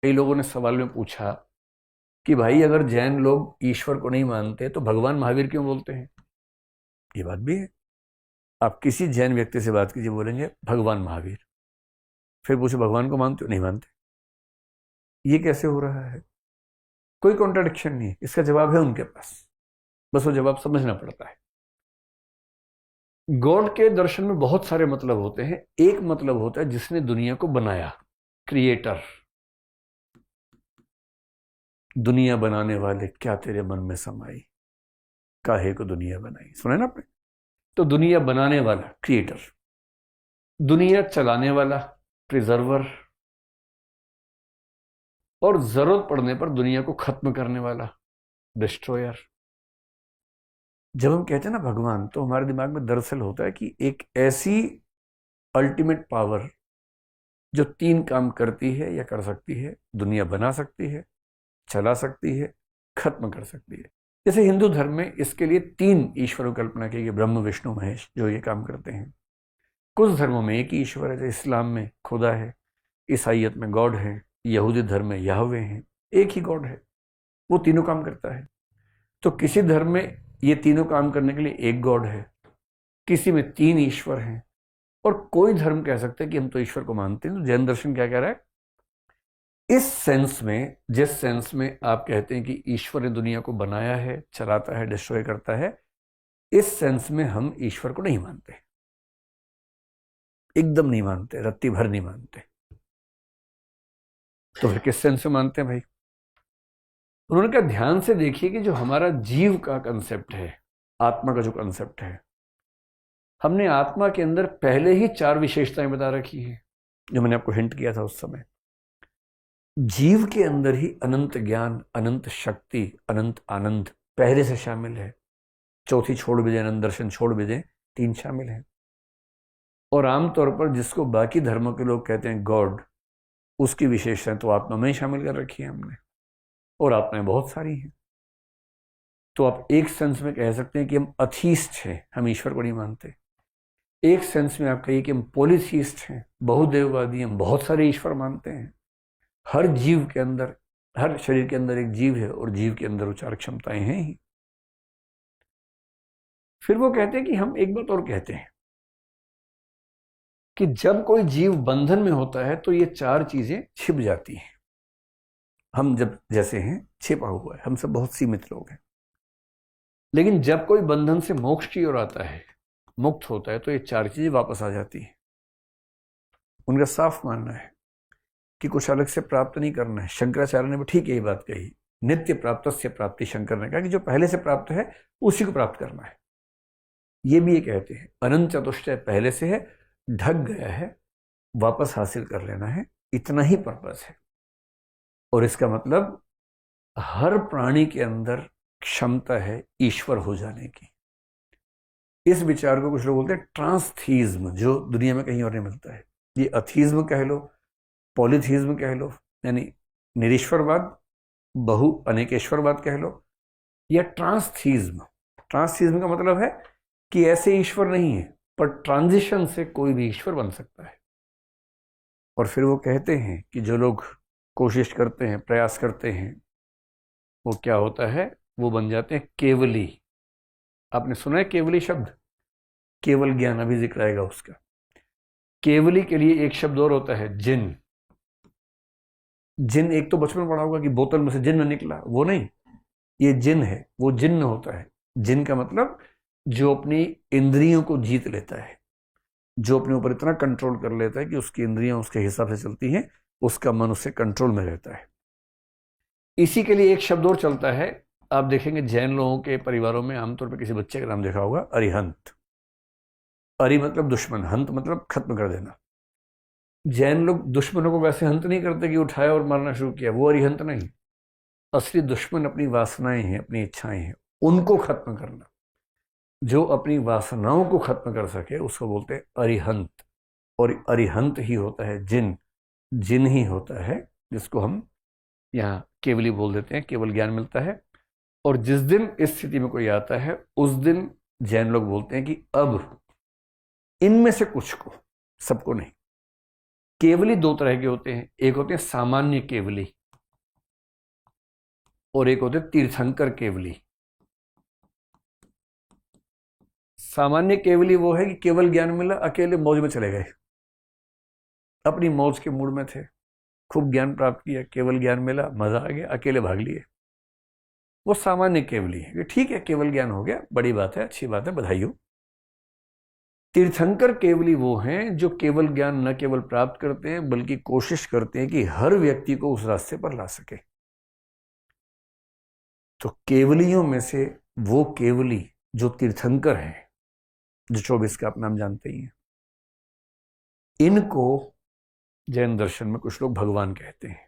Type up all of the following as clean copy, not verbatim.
कई लोगों ने सवाल में पूछा कि भाई अगर जैन लोग ईश्वर को नहीं मानते तो भगवान महावीर क्यों बोलते हैं। ये बात भी है। आप किसी जैन व्यक्ति से बात कीजिए, बोलेंगे भगवान महावीर। फिर पूछो भगवान को मानते हो, नहीं मानते। ये कैसे हो रहा है? कोई कॉन्ट्राडिक्शन नहीं है, इसका जवाब है उनके पास, बस वो जवाब समझना पड़ता है। गॉड के दर्शन में बहुत सारे मतलब होते हैं। एक मतलब होता है जिसने दुनिया को बनाया, क्रिएटर। दुनिया बनाने वाले क्या तेरे मन में समाई, काहे को दुनिया बनाई, सुना है ना आपने? तो दुनिया बनाने वाला क्रिएटर, दुनिया चलाने वाला प्रिजर्वर, और जरूरत पड़ने पर दुनिया को खत्म करने वाला डिस्ट्रॉयर। जब हम कहते हैं ना भगवान, तो हमारे दिमाग में दरअसल होता है कि एक ऐसी अल्टीमेट पावर जो तीन काम करती है या कर सकती है। दुनिया बना सकती है, चला सकती है, खत्म कर सकती है। जैसे हिंदू धर्म में इसके लिए तीन ईश्वरों की कल्पना की गई, ब्रह्म विष्णु महेश, जो ये काम करते हैं। कुछ धर्मों में एक ही ईश्वर है, जैसे इस्लाम में खुदा है, ईसाइयत में गॉड है, यहूदी धर्म में याहवे हैं। एक ही गॉड है, वो तीनों काम करता है। तो किसी धर्म में ये तीनों काम करने के लिए एक गॉड है, किसी में तीन ईश्वर हैं, और कोई धर्म कह सकते हैं कि हम तो ईश्वर को मानते हैं। तो जैन दर्शन क्या कह रहा है? इस सेंस में, जिस सेंस में आप कहते हैं कि ईश्वर ने दुनिया को बनाया है, चलाता है, डिस्ट्रॉय करता है, इस सेंस में हम ईश्वर को नहीं मानते, एकदम नहीं मानते, रत्ती भर नहीं मानते। तो फिर किस सेंस में मानते हैं भाई? उन्होंने कहा ध्यान से देखिए कि जो हमारा जीव का कंसेप्ट है, आत्मा का जो कंसेप्ट है, हमने आत्मा के अंदर पहले ही चार विशेषताएं बता रखी हैं, जो मैंने आपको हिंट किया था उस समय। जीव के अंदर ही अनंत ज्ञान, अनंत शक्ति, अनंत आनंद पहले से शामिल है। चौथी छोड़ भी दें, अनंत दर्शन छोड़ भी दें, तीन शामिल है। और आमतौर पर जिसको बाकी धर्मों के लोग कहते हैं गॉड, उसकी विशेषताएं तो आत्मा में ही शामिल कर रखी है हमने, और आत्माएं बहुत सारी हैं। तो आप एक सेंस में कह सकते हैं कि हम अथीस्ट हैं, हम ईश्वर को नहीं मानते। एक सेंस में आप कहिए कि हम पॉलीथीस्ट हैं, बहुदेववादी, हम बहुत सारे ईश्वर मानते हैं। हर जीव के अंदर, हर शरीर के अंदर एक जीव है, और जीव के अंदर वो चार क्षमताएं हैं ही। फिर वो कहते हैं कि हम एक बात और कहते हैं कि जब कोई जीव बंधन में होता है तो ये चार चीजें छिप जाती हैं। हम जब जैसे हैं, छिपा हुआ है, हम सब बहुत सीमित लोग हैं। लेकिन जब कोई बंधन से मोक्ष की ओर आता है, मुक्त होता है, तो ये चार चीजें वापस आ जाती हैं। उनका साफ मानना है कि कुछ अलग से प्राप्त नहीं करना है। शंकराचार्य ने भी ठीक यही बात कही, नित्य प्राप्त से प्राप्ति। शंकर ने कहा कि जो पहले से प्राप्त है उसी को प्राप्त करना है। ये भी ये कहते हैं अनंत चतुष्टय पहले से है, ढक गया है, वापस हासिल कर लेना है, इतना ही पर्पस है। और इसका मतलब हर प्राणी के अंदर क्षमता है ईश्वर हो जाने की। इस विचार को कुछ लोग बोलते हैं ट्रांसथीज्म, जो दुनिया में कहीं और नहीं मिलता है। ये अथीज्म कह लो, पॉलीथीज्म कह लो, यानी निरीश्वरवाद, बहु अनेकेश्वरवाद कह लो, या ट्रांसथीज्म। ट्रांसथीज्म का मतलब है कि ऐसे ईश्वर नहीं है, पर ट्रांजिशन से कोई भी ईश्वर बन सकता है। और फिर वो कहते हैं कि जो लोग कोशिश करते हैं, प्रयास करते हैं, वो क्या होता है, वो बन जाते हैं केवली। आपने सुना है केवली शब्द? केवल ज्ञान, अभी जिक्र आएगा उसका। केवली के लिए एक शब्द और होता है, जिन। जिन एक तो बचपन में पढ़ा होगा कि बोतल में से जिन्न निकला, वो नहीं, ये जिन है, वो जिन्न होता है। जिन का मतलब जो अपनी इंद्रियों को जीत लेता है, जो अपने ऊपर इतना कंट्रोल कर लेता है कि उसकी इंद्रियां उसके हिसाब से चलती हैं, उसका मन उससे कंट्रोल में रहता है। इसी के लिए एक शब्द और चलता है, आप देखेंगे जैन लोगों के परिवारों में आमतौर पर किसी बच्चे का नाम देखा होगा, अरिहंत। अरि मतलब दुश्मन, हंत मतलब खत्म कर देना। जैन लोग दुश्मनों को वैसे हंत नहीं करते कि उठाया और मारना शुरू किया, वो अरिहंत नहीं। असली दुश्मन अपनी वासनाएं हैं, अपनी इच्छाएं हैं, उनको खत्म करना। जो अपनी वासनाओं को खत्म कर सके उसको बोलते हैं अरिहंत। और अरिहंत ही होता है जिन। जिन ही होता है जिसको हम यहाँ केवली बोल देते हैं, केवल ज्ञान मिलता है। और जिस दिन इस स्थिति में कोई आता है, उस दिन जैन लोग बोलते हैं कि अब इनमें से कुछ को, सबको नहीं, केवली दो तरह के होते हैं, एक होते हैं सामान्य केवली और एक होते हैं तीर्थंकर केवली। सामान्य केवली वो है कि केवल ज्ञान मिला, अकेले मौज में चले गए, अपनी मौज के मूड में थे, खूब ज्ञान प्राप्त किया, केवल ज्ञान मिला, मजा आ गया, अकेले भाग लिए। वो सामान्य केवली है कि ठीक है केवल ज्ञान हो गया, बड़ी बात है, अच्छी बात है, बधाई हो। तीर्थंकर केवली वो हैं जो केवल ज्ञान न केवल प्राप्त करते हैं बल्कि कोशिश करते हैं कि हर व्यक्ति को उस रास्ते पर ला सके। तो केवलियों में से वो केवली जो तीर्थंकर हैं, जो 24 का आप नाम जानते ही हैं, इनको जैन दर्शन में कुछ लोग भगवान कहते हैं,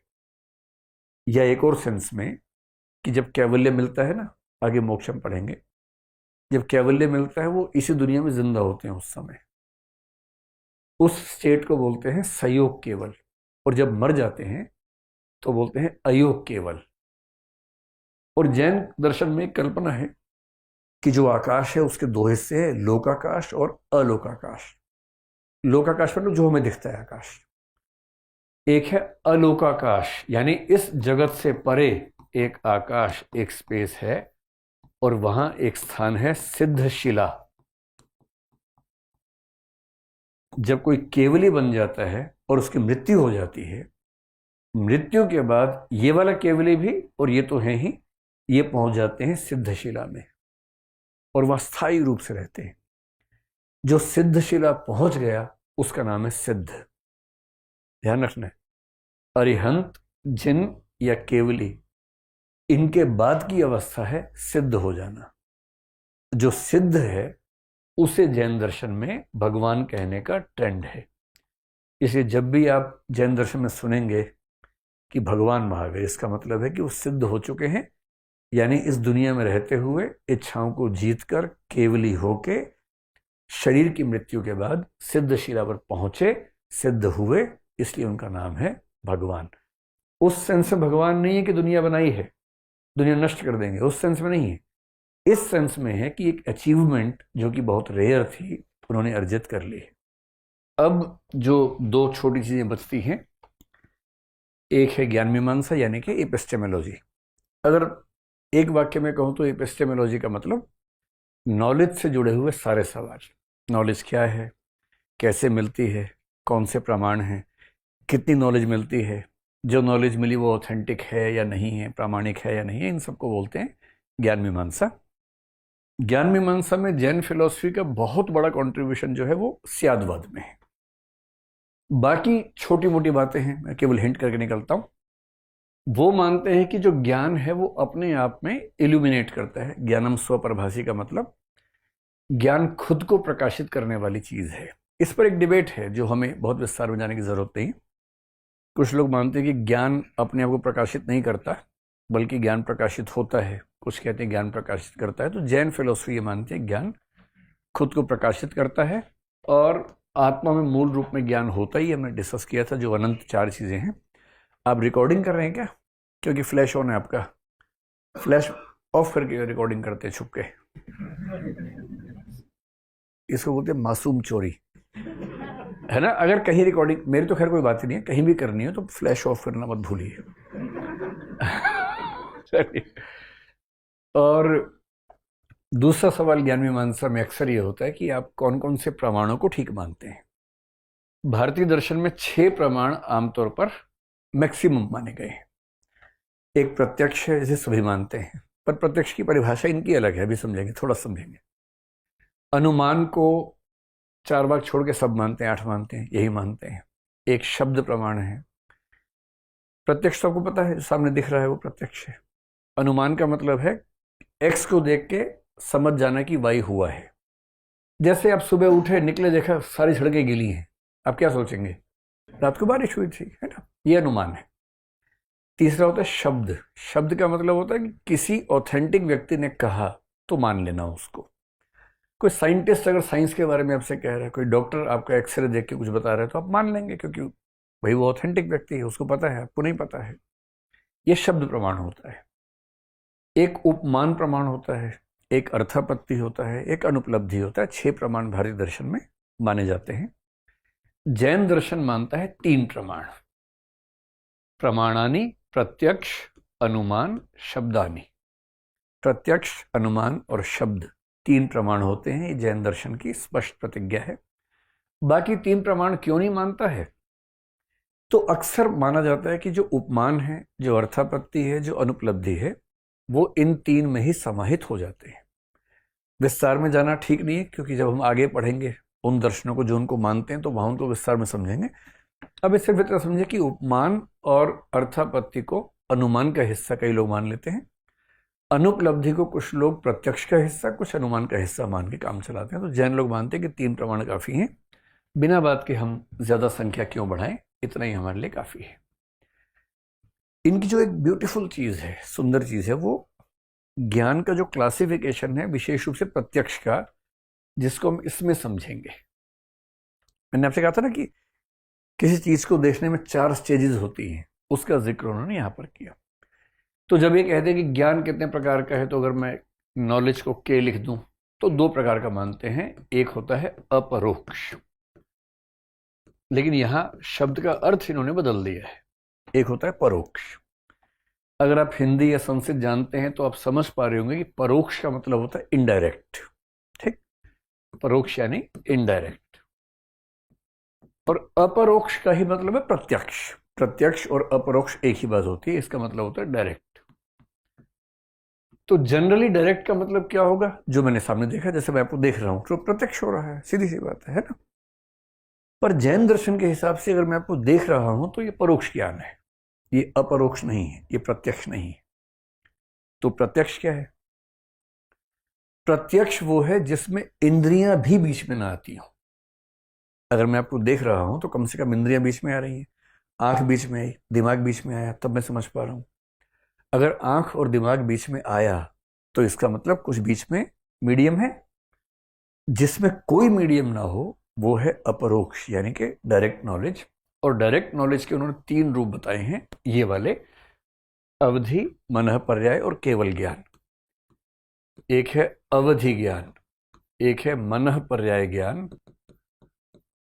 या एक और सेंस में कि जब कैवल्य मिलता है ना, आगे मोक्ष हम पढ़ेंगे, जब कैवल्य मिलता है वो इसी दुनिया में जिंदा होते हैं उस समय, उस स्टेट को बोलते हैं सयोग केवल, और जब मर जाते हैं तो बोलते हैं अयोग केवल। और जैन दर्शन में एक कल्पना है कि जो आकाश है उसके दो हिस्से हैं, लोकाकाश और अलोकाकाश। लोकाकाश मतलब जो हमें दिखता है आकाश, एक है अलोकाकाश यानी इस जगत से परे एक आकाश, एक स्पेस है, और वहां एक स्थान है सिद्धशिला। जब कोई केवली बन जाता है और उसकी मृत्यु हो जाती है, मृत्यु के बाद ये वाला केवली भी और ये तो है ही, ये पहुंच जाते हैं सिद्धशिला में और वह स्थायी रूप से रहते हैं। जो सिद्धशिला पहुंच गया उसका नाम है सिद्ध। ध्यान रखना है, अरिहंत, जिन या केवली, इनके बाद की अवस्था है सिद्ध हो जाना। जो सिद्ध है उसे जैन दर्शन में भगवान कहने का ट्रेंड है। इसलिए जब भी आप जैन दर्शन में सुनेंगे कि भगवान महावीर, इसका मतलब है कि वो सिद्ध हो चुके हैं, यानी इस दुनिया में रहते हुए इच्छाओं को जीतकर केवली होके शरीर की मृत्यु के बाद सिद्धशिला पर पहुंचे, सिद्ध हुए, इसलिए उनका नाम है भगवान। उस सेंस में भगवान नहीं है कि दुनिया बनाई है, दुनिया नष्ट कर देंगे, उस सेंस में नहीं है। इस सेंस में है कि एक अचीवमेंट जो कि बहुत रेयर थी उन्होंने अर्जित कर ली है। अब जो दो छोटी चीजें बचती हैं, एक है ज्ञान मीमांसा यानी कि एपिस्टेमोलॉजी। अगर एक वाक्य में कहूं तो एपिस्टेमोलॉजी का मतलब नॉलेज से जुड़े हुए सारे सवाल। नॉलेज क्या है, कैसे मिलती है, कौन से प्रमाण हैं, कितनी नॉलेज मिलती है, जो नॉलेज मिली वो ऑथेंटिक है या नहीं है, प्रामाणिक है या नहीं है, इन सबको बोलते हैं ज्ञान मीमांसा। ज्ञान मीमांसा में जैन फिलॉसफी का बहुत बड़ा कंट्रीब्यूशन जो है वो स्यादवाद में है। बाकी छोटी मोटी बातें हैं, मैं केवल हिंट करके निकलता हूं। वो मानते हैं कि जो ज्ञान है वो अपने आप में इल्यूमिनेट करता है। ज्ञानम स्वप्रभासी का मतलब ज्ञान खुद को प्रकाशित करने वाली चीज है। इस पर एक डिबेट है जो हमें बहुत विस्तार में जाने की जरूरत नहीं। कुछ लोग मानते हैं कि ज्ञान अपने आप को प्रकाशित नहीं करता बल्कि ज्ञान प्रकाशित होता है, कुछ कहते हैं ज्ञान प्रकाशित करता है। तो जैन फिलोसफी ये मानती है ज्ञान खुद को प्रकाशित करता है और आत्मा में मूल रूप में ज्ञान होता ही, हमने डिस्कस किया था, जो अनंत चार चीजें हैं। आप रिकॉर्डिंग कर रहे हैं क्या? क्योंकि फ्लैश ऑन है आपका, फ्लैश ऑफ करके रिकॉर्डिंग करते हैं छुप के। इसको बोलते हैं मासूम चोरी, है ना। अगर कहीं रिकॉर्डिंग, मेरी तो खैर कोई बात ही नहीं है, कहीं भी करनी है तो फ्लैश ऑफ करना मत भूलिए। और दूसरा सवाल ज्ञान मीमांसा में अक्सर ये होता है कि आप कौन कौन से प्रमाणों को ठीक मानते हैं। भारतीय दर्शन में 6 प्रमाण आमतौर पर मैक्सिमम माने गए हैं। एक प्रत्यक्ष है, जिसे सभी मानते हैं, पर प्रत्यक्ष की परिभाषा इनकी अलग है, अभी समझेंगे, थोड़ा समझेंगे। अनुमान को 4 भाग छोड़ के सब मानते हैं, 8 मानते हैं, यही मानते हैं। एक शब्द प्रमाण है। प्रत्यक्ष तो आपको पता है, जो सामने दिख रहा है वो प्रत्यक्ष है। अनुमान का मतलब है एक्स को देख के समझ जाना कि वाई हुआ है। जैसे आप सुबह उठे, निकले, देखा सारी सड़कें गीली हैं, आप क्या सोचेंगे? रात को बारिश हुई थी, है ना। ये अनुमान है। तीसरा होता है शब्द। शब्द का मतलब होता है कि किसी ऑथेंटिक व्यक्ति ने कहा तो मान लेना उसको। कोई साइंटिस्ट अगर साइंस के बारे में आपसे कह रहा है, कोई डॉक्टर आपका एक्सरे देख के कुछ बता रहा है तो आप मान लेंगे, क्योंकि भाई वो ऑथेंटिक व्यक्ति है, उसको पता है, आपको नहीं पता है। ये शब्द प्रमाण होता है। एक उपमान प्रमाण होता है, एक अर्थापत्ति होता है, एक अनुपलब्धि होता है। 6 प्रमाण भारतीय दर्शन में माने जाते हैं। जैन दर्शन मानता है 3 प्रमाण, प्रमाणानि, प्रत्यक्ष, अनुमान, शब्दानि। प्रत्यक्ष, अनुमान और शब्द 3 प्रमाण होते हैं। ये जैन दर्शन की स्पष्ट प्रतिज्ञा है। बाकी 3 प्रमाण क्यों नहीं मानता है? तो अक्सर माना जाता है कि जो उपमान है, जो अर्थापत्ति है, जो अनुपलब्धि है, वो इन 3 में ही समाहित हो जाते हैं। विस्तार में जाना ठीक नहीं है, क्योंकि जब हम आगे पढ़ेंगे उन दर्शनों को जो उनको मानते हैं तो वहां उनको विस्तार में समझेंगे। अब इससे इतना समझे कि उपमान और अर्थापत्ति को अनुमान का हिस्सा कई लोग मान लेते हैं, अनुपलब्धि को कुछ लोग प्रत्यक्ष का हिस्सा, कुछ अनुमान का हिस्सा मान के काम चलाते हैं। तो जैन लोग मानते हैं कि 3 प्रमाण काफी हैं। बिना बात के हम ज्यादा संख्या क्यों बढ़ाएं, इतना ही हमारे लिए काफी है। इनकी जो एक ब्यूटीफुल चीज है, सुंदर चीज है, वो ज्ञान का जो क्लासिफिकेशन है, विशेष रूप से प्रत्यक्ष का, जिसको हम इसमें समझेंगे। मैंने आपसे कहा था ना कि किसी चीज को देखने में 4 स्टेजेस होती हैं, उसका जिक्र उन्होंने यहां पर किया। तो जब ये कहते हैं कि ज्ञान कितने प्रकार का है, तो अगर मैं नॉलेज को के लिख दूं तो 2 प्रकार का मानते हैं। एक होता है अपरोक्ष, लेकिन यहां शब्द का अर्थ इन्होंने बदल दिया है। एक होता है परोक्ष। अगर आप हिंदी या संस्कृत जानते हैं तो आप समझ पा रहे होंगे कि परोक्ष का मतलब होता है इनडायरेक्ट। ठीक, परोक्ष यानी इनडायरेक्ट, और अपरोक्ष का ही मतलब है प्रत्यक्ष। प्रत्यक्ष और अपरोक्ष एक ही बात होती है, इसका मतलब होता है डायरेक्ट। तो जनरली डायरेक्ट का मतलब क्या होगा? जो मैंने सामने देखा, जैसे मैं आपको देख रहा हूं तो प्रत्यक्ष हो रहा है, सीधी सी बात है ना। पर जैन दर्शन के हिसाब से अगर मैं आपको देख रहा हूं तो ये परोक्ष ज्ञान है, ये अपरोक्ष नहीं है, ये प्रत्यक्ष नहीं है। तो प्रत्यक्ष क्या है? प्रत्यक्ष वो है जिसमें इंद्रियां भी बीच में ना आती हो। अगर मैं आपको देख रहा हूं तो कम से कम इंद्रियां बीच में आ रही हैं, आंख बीच में आई, दिमाग बीच में आया, तब मैं समझ पा रहा हूं। अगर आंख और दिमाग बीच में आया तो इसका मतलब कुछ बीच में मीडियम है। जिसमें कोई मीडियम ना हो वो है अपरोक्ष, यानी कि डायरेक्ट नॉलेज। और डायरेक्ट नॉलेज के उन्होंने 3 रूप बताए हैं, ये वाले: अवधि, मनः पर्याय और केवल ज्ञान। एक है अवधि ज्ञान, एक है मनः पर्याय ज्ञान,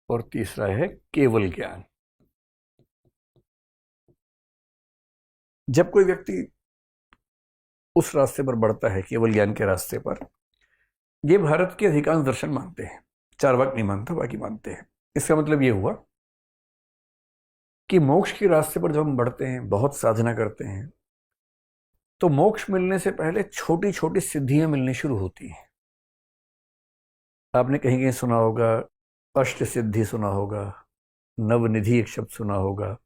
और तीसरा है केवल ज्ञान। जब कोई व्यक्ति उस रास्ते पर बढ़ता है, केवल ज्ञान के रास्ते पर, ये भारत के अधिकांश दर्शन मानते हैं, चार्वाक नहीं मानता, बाकी मानते हैं। इसका मतलब ये हुआ कि मोक्ष के रास्ते पर जब हम बढ़ते हैं, बहुत साधना करते हैं, तो मोक्ष मिलने से पहले छोटी छोटी सिद्धियां मिलनी शुरू होती हैं। आपने कहीं कहीं सुना होगा, अष्ट सिद्धि सुना होगा, नवनिधि एक शब्द सुना होगा।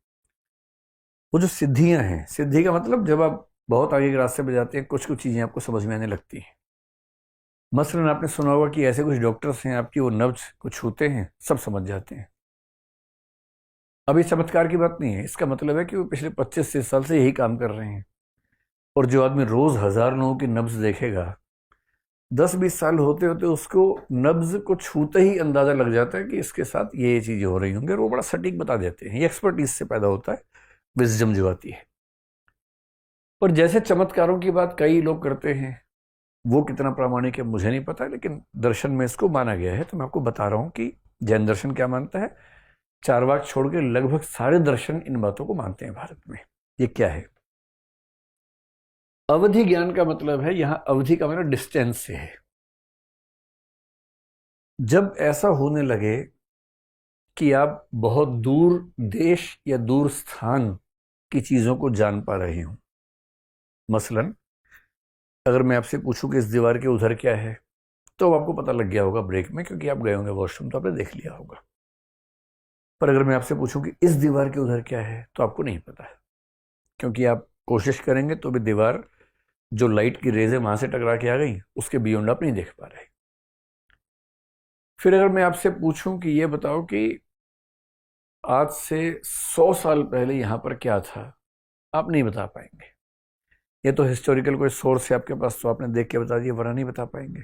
वो जो सिद्धियां हैं, सिद्धि का मतलब जब आप बहुत आगे के रास्ते पर जाते हैं, कुछ कुछ चीजें आपको समझ में आने लगती हैं। मसलन आपने सुना होगा कि ऐसे कुछ डॉक्टर्स हैं, आपकी वो नब्ज को छूते हैं, सब समझ जाते हैं। अभी चमत्कार की बात नहीं है, इसका मतलब है कि वो पिछले 25 साल से यही काम कर रहे हैं। और जो आदमी रोज 1000 लोगों की नब्ज देखेगा, 10-20 साल होते होते उसको नब्ज को छूते ही अंदाजा लग जाता है कि इसके साथ ये चीजें हो रही होंगी, और वो बड़ा सटीक बता देते हैं। ये एक्सपर्टीज से पैदा होता है, विजडम जो आती है। पर जैसे चमत्कारों की बात कई लोग करते हैं, वो कितना प्रामाणिक है मुझे नहीं पता, लेकिन दर्शन में इसको माना गया है। तो मैं आपको बता रहा हूं कि जैन दर्शन क्या मानता है। चार्वाक छोड़ के लगभग सारे दर्शन इन बातों को मानते हैं भारत में। ये क्या है? अवधि ज्ञान का मतलब है, यहां अवधि का मतलब डिस्टेंस से है। जब ऐसा होने लगे कि आप बहुत दूर देश या दूर स्थान की चीजों को जान पा रहे हो। मसलन अगर मैं आपसे पूछूं कि इस दीवार के उधर क्या है, तो आपको पता लग गया होगा ब्रेक में, क्योंकि आप गए होंगे वॉशरूम, तो आपने देख लिया होगा। पर अगर मैं आपसे पूछूं कि इस दीवार के उधर क्या है, तो आपको नहीं पता है, क्योंकि आप कोशिश करेंगे तो भी दीवार जो लाइट की रेज है वहां से टकरा के आ गई, उसके बियॉन्ड आप नहीं देख पा रहे। फिर अगर मैं आपसे पूछूं कि ये बताओ कि आज से 100 साल पहले यहां पर क्या था, आप नहीं बता पाएंगे। ये तो हिस्टोरिकल कोई सोर्स है आपके पास, तो आपने देख के बता दिया, वरना नहीं बता पाएंगे।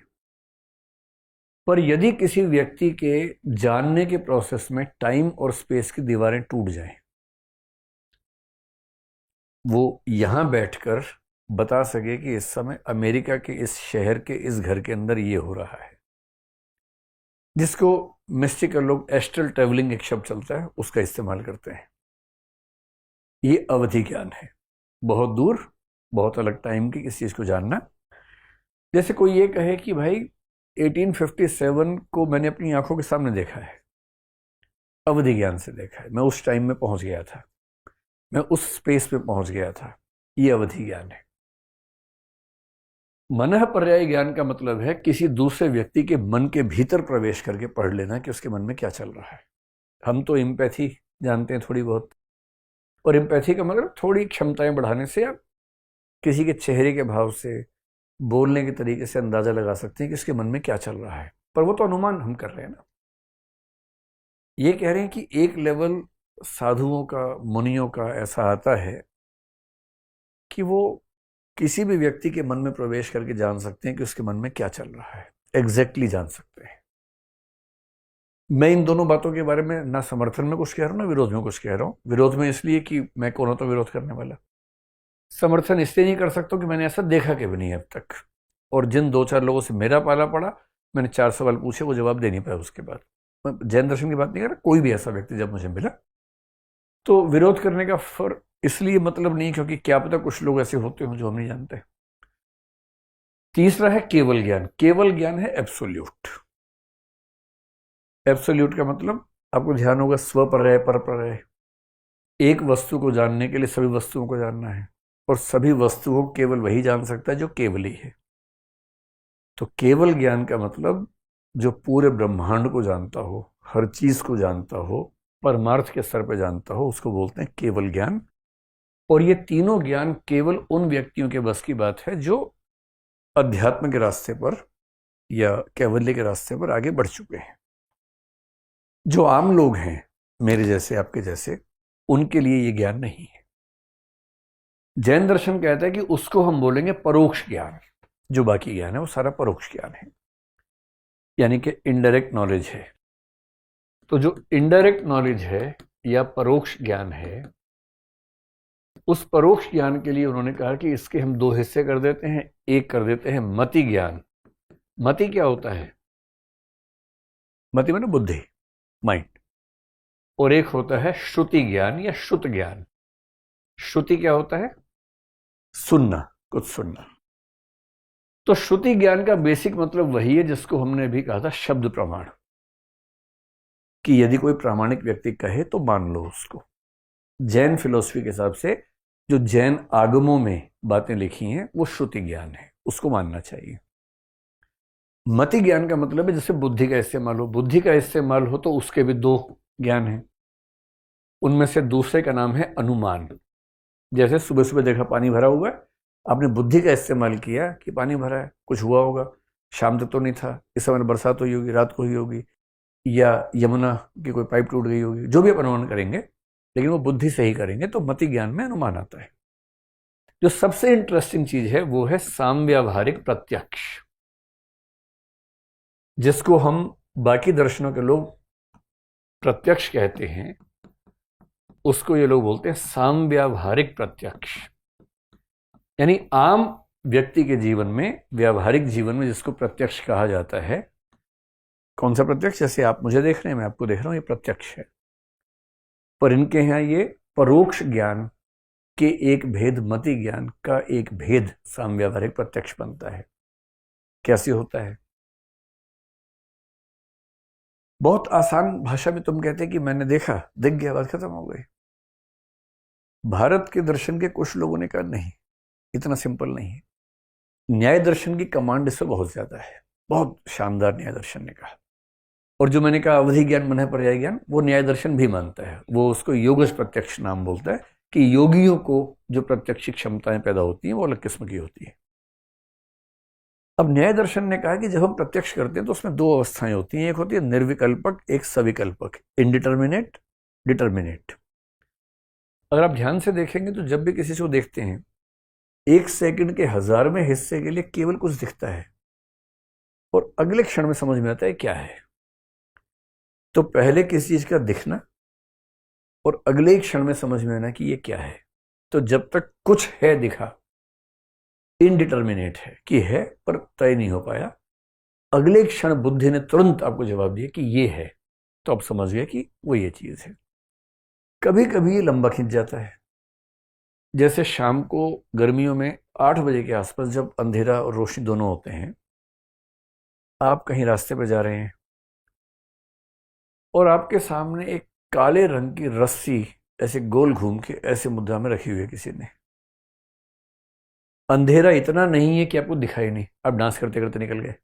पर यदि किसी व्यक्ति के जानने के प्रोसेस में टाइम और स्पेस की दीवारें टूट जाएं, वो यहां बैठकर बता सके कि इस समय अमेरिका के इस शहर के इस घर के अंदर ये हो रहा है, जिसको मिस्टिकल लोग एस्ट्रल ट्रेवलिंग एक शब्द चलता है उसका इस्तेमाल करते हैं। ये अवधि ज्ञान है, बहुत दूर, बहुत अलग टाइम की किसी चीज को जानना। जैसे कोई ये कहे कि भाई 1857 को मैंने अपनी आंखों के सामने देखा है, अवधि ज्ञान से देखा है, मैं उस टाइम में पहुंच गया था, मैं उस स्पेस पे पहुंच गया था, ये अवधि ज्ञान है। मनः पर्याय ज्ञान का मतलब है किसी दूसरे व्यक्ति के मन के भीतर प्रवेश करके पढ़ लेना कि उसके मन में क्या चल रहा है। हम तो एम्पैथी जानते हैं थोड़ी बहुत, और एम्पैथी का मतलब थोड़ी क्षमताएं बढ़ाने से आप किसी के चेहरे के भाव से, बोलने के तरीके से अंदाजा लगा सकते हैं कि उसके मन में क्या चल रहा है। पर वो तो अनुमान हम कर रहे हैं ना। ये कह रहे हैं कि एक लेवल साधुओं का, मुनियों का ऐसा आता है कि वो किसी भी व्यक्ति के मन में प्रवेश करके जान सकते हैं कि उसके मन में क्या चल रहा है, एग्जैक्टली जान सकते हैं। मैं इन दोनों बातों के बारे में ना समर्थन में कुछ कह रहा हूं, ना विरोध में कुछ कह रहा हूं। विरोध में इसलिए कि मैं कौन होता विरोध करने वाला, समर्थन इसलिए नहीं कर सकता कि मैंने ऐसा देखा कभी नहीं अब तक। और जिन दो चार लोगों से मेरा पाला पड़ा, मैंने 4 सवाल पूछे, वो जवाब दे नहीं पाया। उसके बाद मैं जैन दर्शन की बात नहीं कर रहा, कोई भी ऐसा व्यक्ति जब मुझे मिला, तो विरोध करने का फर्क इसलिए मतलब नहीं क्योंकि क्या पता कुछ लोग ऐसे होते हो जो हम नहीं जानते। तीसरा है केवल ज्ञान। केवल ज्ञान है एब्सोल्यूट। एब्सोल्यूट का मतलब आपको ध्यान होगा स्व पर्याय पर पर्याय। एक वस्तु को जानने के लिए सभी वस्तुओं को जानना है, और सभी वस्तुओं को केवल वही जान सकता है जो केवल ही है। तो केवल ज्ञान का मतलब जो पूरे ब्रह्मांड को जानता हो, हर चीज को जानता हो, परमार्थ के स्तर पर जानता हो, उसको बोलते हैं केवल ज्ञान। और ये तीनों ज्ञान केवल उन व्यक्तियों के बस की बात है जो अध्यात्म के रास्ते पर या कैवल्य के रास्ते पर आगे बढ़ चुके हैं। जो आम लोग हैं, मेरे जैसे, आपके जैसे, उनके लिए ये ज्ञान नहीं है। जैन दर्शन कहता है कि उसको हम बोलेंगे परोक्ष ज्ञान। जो बाकी ज्ञान है वो सारा परोक्ष ज्ञान है, यानी कि इनडायरेक्ट नॉलेज है। तो जो इनडायरेक्ट नॉलेज है या परोक्ष ज्ञान है, उस परोक्ष ज्ञान के लिए उन्होंने कहा कि इसके हम 2 हिस्से कर देते हैं। एक कर देते हैं मति ज्ञान। मति क्या होता है? मति माने बुद्धि, माइंड। और एक होता है श्रुति ज्ञान या श्रुत ज्ञान। श्रुति क्या होता है? सुनना, कुछ सुनना। तो श्रुति ज्ञान का बेसिक मतलब वही है जिसको हमने भी कहा था शब्द प्रमाण, कि यदि कोई प्रामाणिक व्यक्ति कहे तो मान लो उसको। जैन फिलॉसफी के हिसाब से जो जैन आगमों में बातें लिखी हैं वो श्रुति ज्ञान है, उसको मानना चाहिए। मति ज्ञान का मतलब है जैसे बुद्धि का इस्तेमाल हो। बुद्धि का इस्तेमाल हो तो उसके भी 2 ज्ञान हैं। उनमें से दूसरे का नाम है अनुमान। जैसे सुबह सुबह देखा पानी भरा हुआ है, आपने बुद्धि का इस्तेमाल किया कि पानी भरा है, कुछ हुआ होगा, शाम तक तो नहीं था, इस समय बरसात हुई होगी, रात को हुई होगी, या यमुना की कोई पाइप टूट गई होगी। जो भी आप अनुमान करेंगे, लेकिन वो बुद्धि से ही करेंगे, तो मति ज्ञान में अनुमान आता है। जो सबसे इंटरेस्टिंग चीज है वो है सामव्यावहारिक प्रत्यक्ष, जिसको हम बाकी दर्शनों के लोग प्रत्यक्ष कहते हैं, उसको ये लोग बोलते हैं सामव्यावहारिक प्रत्यक्ष। यानी आम व्यक्ति के जीवन में, व्यावहारिक जीवन में जिसको प्रत्यक्ष कहा जाता है। कौन सा प्रत्यक्ष? जैसे आप मुझे देख रहे हैं, मैं आपको देख रहा हूं, ये प्रत्यक्ष है। पर इनके यहां ये परोक्ष ज्ञान के एक भेद, मति ज्ञान का एक भेद सामव्यावहारिक प्रत्यक्ष बनता है। कैसे होता है? बहुत आसान भाषा में तुम कहते हैं कि मैंने देखा, दिख गया, बात खत्म हो गई। भारत के दर्शन के कुछ लोगों ने कहा नहीं, इतना सिंपल नहीं है। न्याय दर्शन की कमांड इस पर बहुत ज्यादा है, बहुत शानदार न्याय दर्शन ने कहा। और जो मैंने कहा अवधि ज्ञान, मनः पर्याय ज्ञान, वो न्याय दर्शन भी मानता है। वो उसको योगश प्रत्यक्ष नाम बोलता है कि योगियों को जो प्रत्यक्ष क्षमताएं पैदा होती हैं वो अलग किस्म की होती है। अब न्याय दर्शन ने कहा कि जब हम प्रत्यक्ष करते हैं तो उसमें 2 अवस्थाएं होती हैं। एक होती है निर्विकल्पक, एक सविकल्पक, इनडिटर्मिनेट, डिटर्मिनेट। अगर आप ध्यान से देखेंगे तो जब भी किसी को देखते हैं, 1 सेकंड के 1000वें हिस्से के लिए केवल कुछ दिखता है और अगले क्षण में समझ में आता है क्या है। तो पहले किसी चीज का दिखना और अगले ही क्षण में समझ में आना कि ये क्या है। तो जब तक कुछ है दिखा, इनडिटर्मिनेट है कि है पर तय नहीं हो पाया, अगले क्षण बुद्धि ने तुरंत आपको जवाब दिया कि ये है, तो आप समझ गए कि वो ये चीज है। कभी कभी ये लंबा खिंच जाता है, जैसे शाम को गर्मियों में 8 बजे के आसपास जब अंधेरा और रोशनी दोनों होते हैं, आप कहीं रास्ते पर जा रहे हैं और आपके सामने एक काले रंग की रस्सी ऐसे गोल घूम के ऐसे मुद्रा में रखी हुई है किसी ने। अंधेरा इतना नहीं है कि आपको दिखाई नहीं, आप डांस करते करते निकल गए।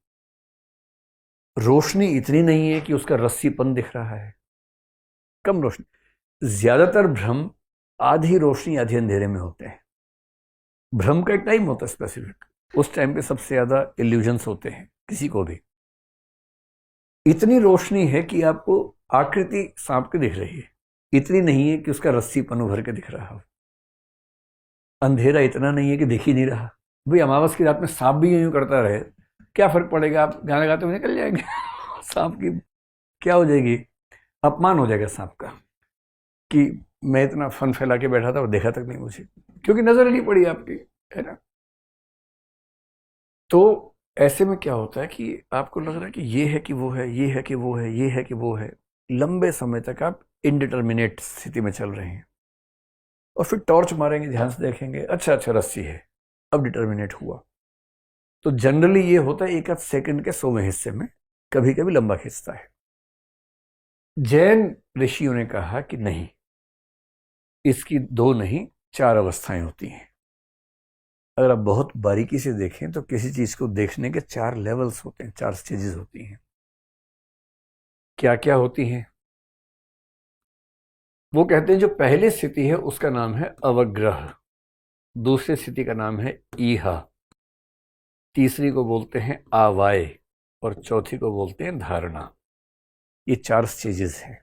रोशनी इतनी नहीं है कि उसका रस्सीपन दिख रहा है, कम रोशनी। ज्यादातर भ्रम आधी रोशनी आधी अंधेरे में होते हैं। भ्रम का एक टाइम होता है स्पेसिफिक, उस टाइम पे सबसे ज्यादा इल्यूजन्स होते हैं किसी को भी। इतनी रोशनी है कि आपको आकृति सांप की दिख रही है, इतनी नहीं है कि उसका रस्सीपन उभर के दिख रहा हो। अंधेरा इतना नहीं है कि दिख ही नहीं रहा। भाई अमावस की रात में सांप भी यूं करता रहे, क्या फर्क पड़ेगा, आप गाना गाते हुए निकल जाएंगे। सांप की क्या हो जाएगी, अपमान हो जाएगा सांप का कि मैं इतना फन फैला के बैठा था और देखा तक नहीं मुझे, क्योंकि नजर नहीं पड़ी आपकी, है ना। तो ऐसे में क्या होता है कि आपको लग रहा है कि ये है कि वो है, ये है कि वो है, ये है कि वो है। लंबे समय तक आप इनडिटर्मिनेट स्थिति में चल रहे हैं, और फिर टॉर्च मारेंगे, ध्यान से देखेंगे, अच्छा अच्छा रस्सी है, अब डिटर्मिनेट हुआ। तो जनरली ये होता है एक आध सेकंड के 100वें हिस्से में, कभी कभी लंबा खिंचता है। जैन ऋषियों ने कहा कि नहीं, इसकी 2 नहीं 4 अवस्थाएं होती हैं। अगर आप बहुत बारीकी से देखें तो किसी चीज को देखने के 4 लेवल्स होते हैं, 4 स्टेजेस होती हैं। क्या क्या होती हैं? वो कहते हैं जो पहली स्थिति है उसका नाम है अवग्रह, दूसरी स्थिति का नाम है ईहा, तीसरी को बोलते हैं आवाय, और चौथी को बोलते हैं धारणा। ये 4 स्टेजेस हैं।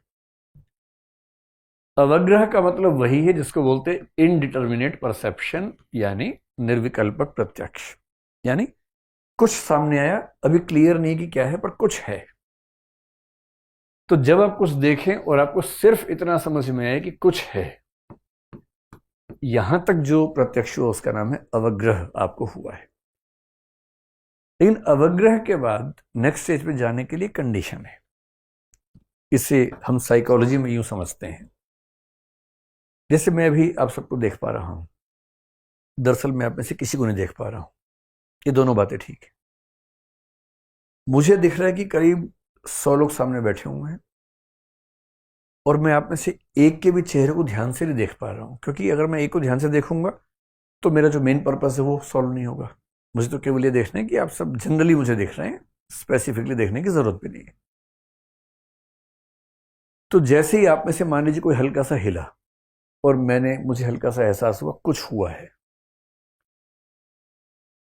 अवग्रह का मतलब वही है जिसको बोलते हैं इनडिटर्मिनेट परसेप्शन, यानी निर्विकल्पक प्रत्यक्ष। यानी कुछ सामने आया, अभी क्लियर नहीं कि क्या है, पर कुछ है। तो जब आप कुछ देखें और आपको सिर्फ इतना समझ में आए कि कुछ है, यहां तक जो प्रत्यक्ष हुआ उसका नाम है अवग्रह, आपको हुआ है। लेकिन अवग्रह के बाद नेक्स्ट स्टेज पे जाने के लिए कंडीशन है। इसे हम साइकोलॉजी में यूं समझते हैं, जैसे मैं अभी आप सबको देख पा रहा हूं, दरअसल मैं आप में से किसी को नहीं देख पा रहा हूं। ये दोनों बातें ठीक है। मुझे दिख रहा है कि करीब 100 लोग सामने बैठे हुए हैं, और मैं आप में से एक के भी चेहरे को ध्यान से नहीं देख पा रहा हूं, क्योंकि अगर मैं एक को ध्यान से देखूंगा तो मेरा जो मेन पर्पस है वो सॉल्व नहीं होगा। मुझे तो केवल ये देखना है कि आप सब जनरली मुझे देख रहे हैं, स्पेसिफिकली देखने की जरूरत भी नहीं है। तो जैसे ही आप में से मान लीजिए कोई हल्का सा हिला और मुझे हल्का सा एहसास हुआ कुछ हुआ है,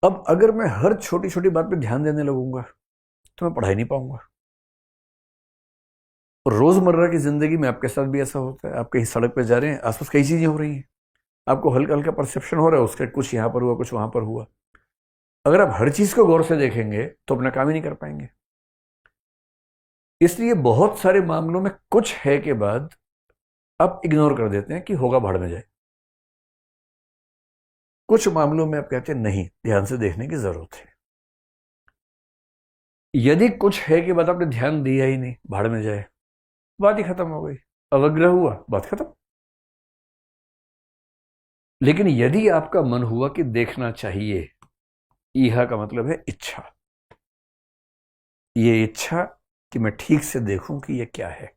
अब अगर मैं हर छोटी छोटी बात पे ध्यान देने लगूंगा तो मैं पढ़ा ही नहीं पाऊंगा। और रोजमर्रा की जिंदगी में आपके साथ भी ऐसा होता है। आप कहीं सड़क पे जा रहे हैं, आसपास कई चीजें हो रही हैं, आपको हल्का हल्का परसेप्शन हो रहा है उसका, कुछ यहां पर हुआ कुछ वहां पर हुआ। अगर आप हर चीज को गौर से देखेंगे तो अपना काम ही नहीं कर पाएंगे। इसलिए बहुत सारे मामलों में कुछ है के बाद आप इग्नोर कर देते हैं कि होगा भाड़ में जाए। कुछ मामलों में आप कहते हैं नहीं, ध्यान से देखने की जरूरत है। यदि कुछ है के बाद आपने ध्यान दिया ही नहीं, भाड़ में जाए, बात ही खत्म हो गई, अवग्रह हुआ, बात खत्म। लेकिन यदि आपका मन हुआ कि देखना चाहिए, ईहा का मतलब है इच्छा, ये इच्छा कि मैं ठीक से देखूं कि ये क्या है।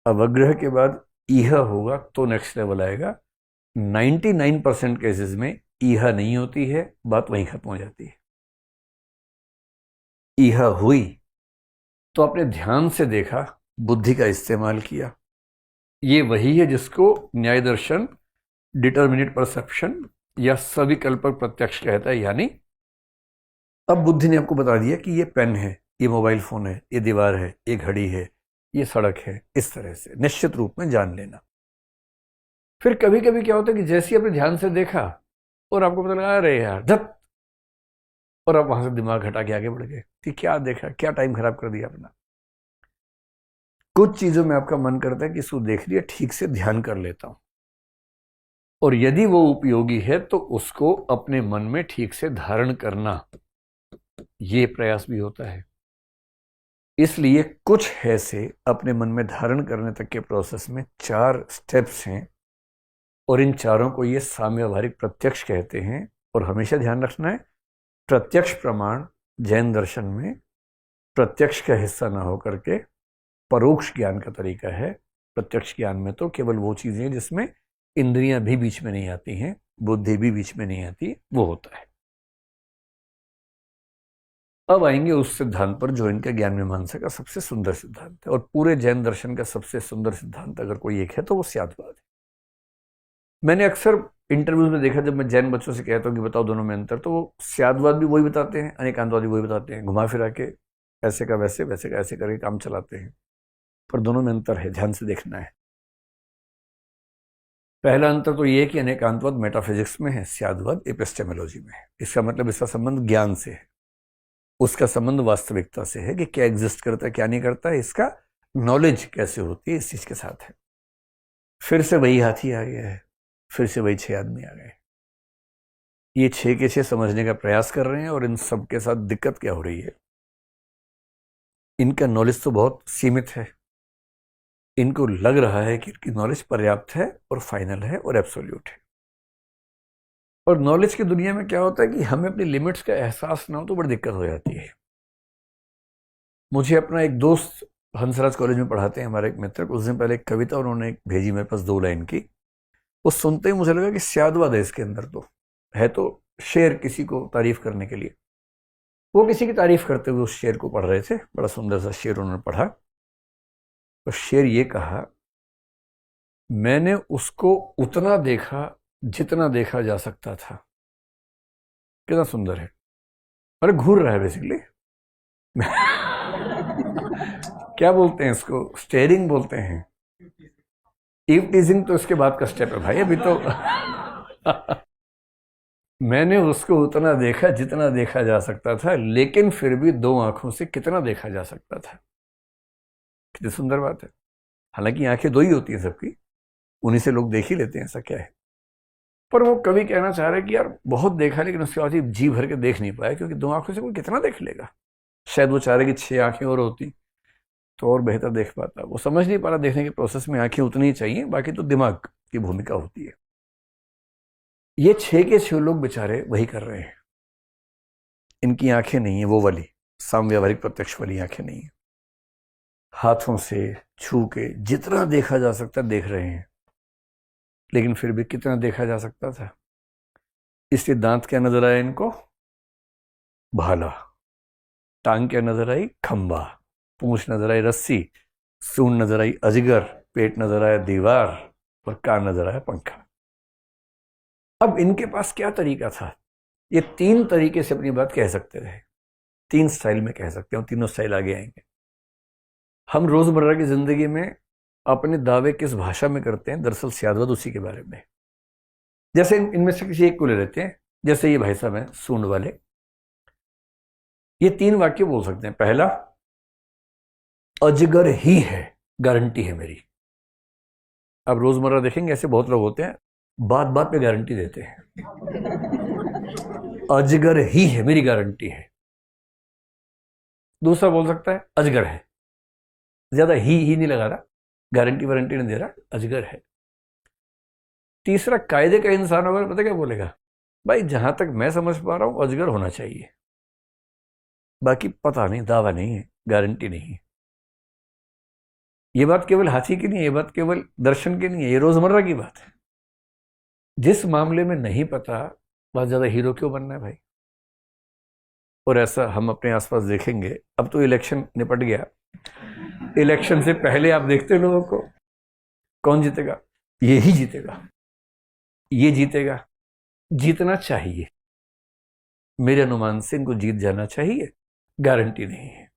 अवग्रह के बाद ईहा होगा तो नेक्स्ट लेवल आएगा। 99% केसेस में ईहा नहीं होती है, बात वहीं खत्म हो जाती है। ईहा हुई तो आपने ध्यान से देखा, बुद्धि का इस्तेमाल किया। ये वही है जिसको न्याय दर्शन डिटर्मिनेट परसेप्शन या सविकल्पक प्रत्यक्ष कहता है। यानी अब बुद्धि ने आपको बता दिया कि ये पेन है, ये मोबाइल फोन है, ये दीवार है, ये घड़ी है, ये सड़क है, इस तरह से निश्चित रूप में जान लेना। फिर कभी कभी क्या होता है कि जैसे ही आपने ध्यान से देखा और आपको पता लगा अरे यार धत, और आप वहां से दिमाग हटा के आगे बढ़ गए कि क्या देखा, क्या टाइम खराब कर दिया अपना। कुछ चीजों में आपका मन करता है कि इसको देख लिया, ठीक से ध्यान कर लेता हूं, और यदि वो उपयोगी है तो उसको अपने मन में ठीक से धारण करना। ये प्रयास भी होता है। इसलिए कुछ है से अपने मन में धारण करने तक के प्रोसेस में 4 स्टेप्स हैं, और इन चारों को ये साम्य व्यावहारिक प्रत्यक्ष कहते हैं। और हमेशा ध्यान रखना है, प्रत्यक्ष प्रमाण जैन दर्शन में प्रत्यक्ष का हिस्सा ना होकर के परोक्ष ज्ञान का तरीका है। प्रत्यक्ष ज्ञान में तो केवल वो चीजें हैं जिसमें इंद्रियां भी बीच में नहीं आती हैं, बुद्धि भी बीच में नहीं आती, वो होता है। अब आएंगे उस सिद्धांत पर जो इनका ज्ञान मीमांसा का सबसे सुंदर सिद्धांत है, और पूरे जैन दर्शन का सबसे सुंदर सिद्धांत अगर कोई एक है तो वो स्यादवाद है। मैंने अक्सर इंटरव्यूज में देखा, जब मैं जैन बच्चों से कहता हूँ कि बताओ दोनों में अंतर, तो वो स्यादवाद भी वही बताते हैं, अनेकांतवाद भी वही बताते हैं, घुमा फिरा के ऐसे का वैसे, वैसे का ऐसे करके काम चलाते हैं। पर दोनों में अंतर है, ध्यान से देखना है। पहला अंतर तो ये है कि अनेकांतवाद मेटाफिजिक्स में है, स्यादवाद एपिस्टेमोलॉजी में है। इसका मतलब इसका संबंध ज्ञान से है, उसका संबंध वास्तविकता से है कि क्या एग्जिस्ट करता है क्या नहीं करता है, इसका नॉलेज कैसे होती है इस चीज के साथ है। फिर से वही हाथी आ गया है, फिर से वही 6 आदमी आ गए। ये 6 के 6 समझने का प्रयास कर रहे हैं, और इन सब के साथ दिक्कत क्या हो रही है, इनका नॉलेज तो बहुत सीमित है। इनको लग रहा है कि इनकी नॉलेज पर्याप्त है और फाइनल है और एब्सोल्यूट है। और नॉलेज की दुनिया में क्या होता है कि हमें अपनी लिमिट्स का एहसास ना हो तो बड़ी दिक्कत हो जाती है। मुझे अपना एक दोस्त हंसराज कॉलेज में पढ़ाते हैं, हमारे एक मित्र, उस दिन पहले एक कविता उन्होंने भेजी मेरे पास 2 लाइन की। वो सुनते ही मुझे लगा कि स्यादवाद है इसके अंदर, तो है तो शेर किसी को तारीफ करने के लिए। वो किसी की तारीफ करते हुए उस शेर को पढ़ रहे थे, बड़ा सुंदर सा शेर उन्होंने पढ़ा। और शेर ये कहा, मैंने उसको उतना देखा जितना देखा जा सकता था। कितना सुंदर है। अरे घूर रहा है बेसिकली। क्या बोलते हैं इसको, स्टेयरिंग बोलते हैं। ईव टीजिंग तो इसके बाद का स्टेप है भाई, अभी तो। मैंने उसको उतना देखा जितना देखा जा सकता था, लेकिन फिर भी 2 आंखों से कितना देखा जा सकता था। कितनी सुंदर बात है। हालांकि आंखें 2 ही होती हैं सबकी, उन्हीं से लोग देख ही लेते हैं, ऐसा क्या है। पर वो कवि कहना चाह रहे कि यार बहुत देखा, लेकिन उसके बाद जी भर के देख नहीं पाया, क्योंकि 2 आंखों से कोई कितना देख लेगा। शायद वो चाह रहे कि 6 आंखें और होती तो और बेहतर देख पाता। वो समझ नहीं पा रहा, देखने के प्रोसेस में आंखें उतनी ही चाहिए, बाकी तो दिमाग की भूमिका होती है। ये 6 के 6 लोग बेचारे वही कर रहे हैं। इनकी आंखें नहीं है वो वाली साम व्यवहारिक प्रत्यक्ष वाली आंखें नहीं है। हाथों से छू के जितना देखा जा सकता देख रहे हैं, लेकिन फिर भी कितना देखा जा सकता था। इसलिए दांत क्या नजर आया इनको, भाला। टांग क्या नजर आई, खंबा। पूंछ नजर आई, रस्सी। सूंड नजर आई, अजगर। पेट नजर आया, दीवार। और कान नजर आया, पंखा। अब इनके पास क्या तरीका था, ये 3 तरीके से अपनी बात कह सकते थे, 3 स्टाइल में कह सकते हैं, तीनों स्टाइल आगे आएंगे। हम रोजमर्रा की जिंदगी में अपने दावे किस भाषा में करते हैं, दरअसल स्यादवाद उसी के बारे में। जैसे इनमें से किसी एक को ले लेते हैं, जैसे ये भाई साहब हैं सूंड वाले। ये 3 वाक्य बोल सकते हैं। पहला, अजगर ही है, गारंटी है मेरी। अब रोजमर्रा देखेंगे ऐसे बहुत लोग होते हैं, बात बात पे गारंटी देते हैं। अजगर ही है, मेरी गारंटी है। दूसरा बोल सकता है, अजगर है, ज्यादा ही नहीं लगा रहा, गारंटी वारंटी नहीं दे रहा, अजगर है। तीसरा, कायदे का इंसान होगा, पता क्या बोलेगा, भाई जहां तक मैं समझ पा रहा हूं अजगर होना चाहिए, बाकी पता नहीं, दावा नहीं है, गारंटी नहीं है। ये बात केवल हाथी की नहीं है, ये बात केवल दर्शन की नहीं है, ये रोजमर्रा की बात है। जिस मामले में नहीं पता, बहुत ज्यादा हीरो क्यों बनना है भाई। और ऐसा हम अपने आसपास देखेंगे। अब तो इलेक्शन निपट गया, इलेक्शन से पहले आप देखते हैं लोगों को, कौन जीतेगा, ये ही जीतेगा, ये जीतेगा, जीतना चाहिए। मेरे अनुमान से इनको जीत जाना चाहिए, गारंटी नहीं है,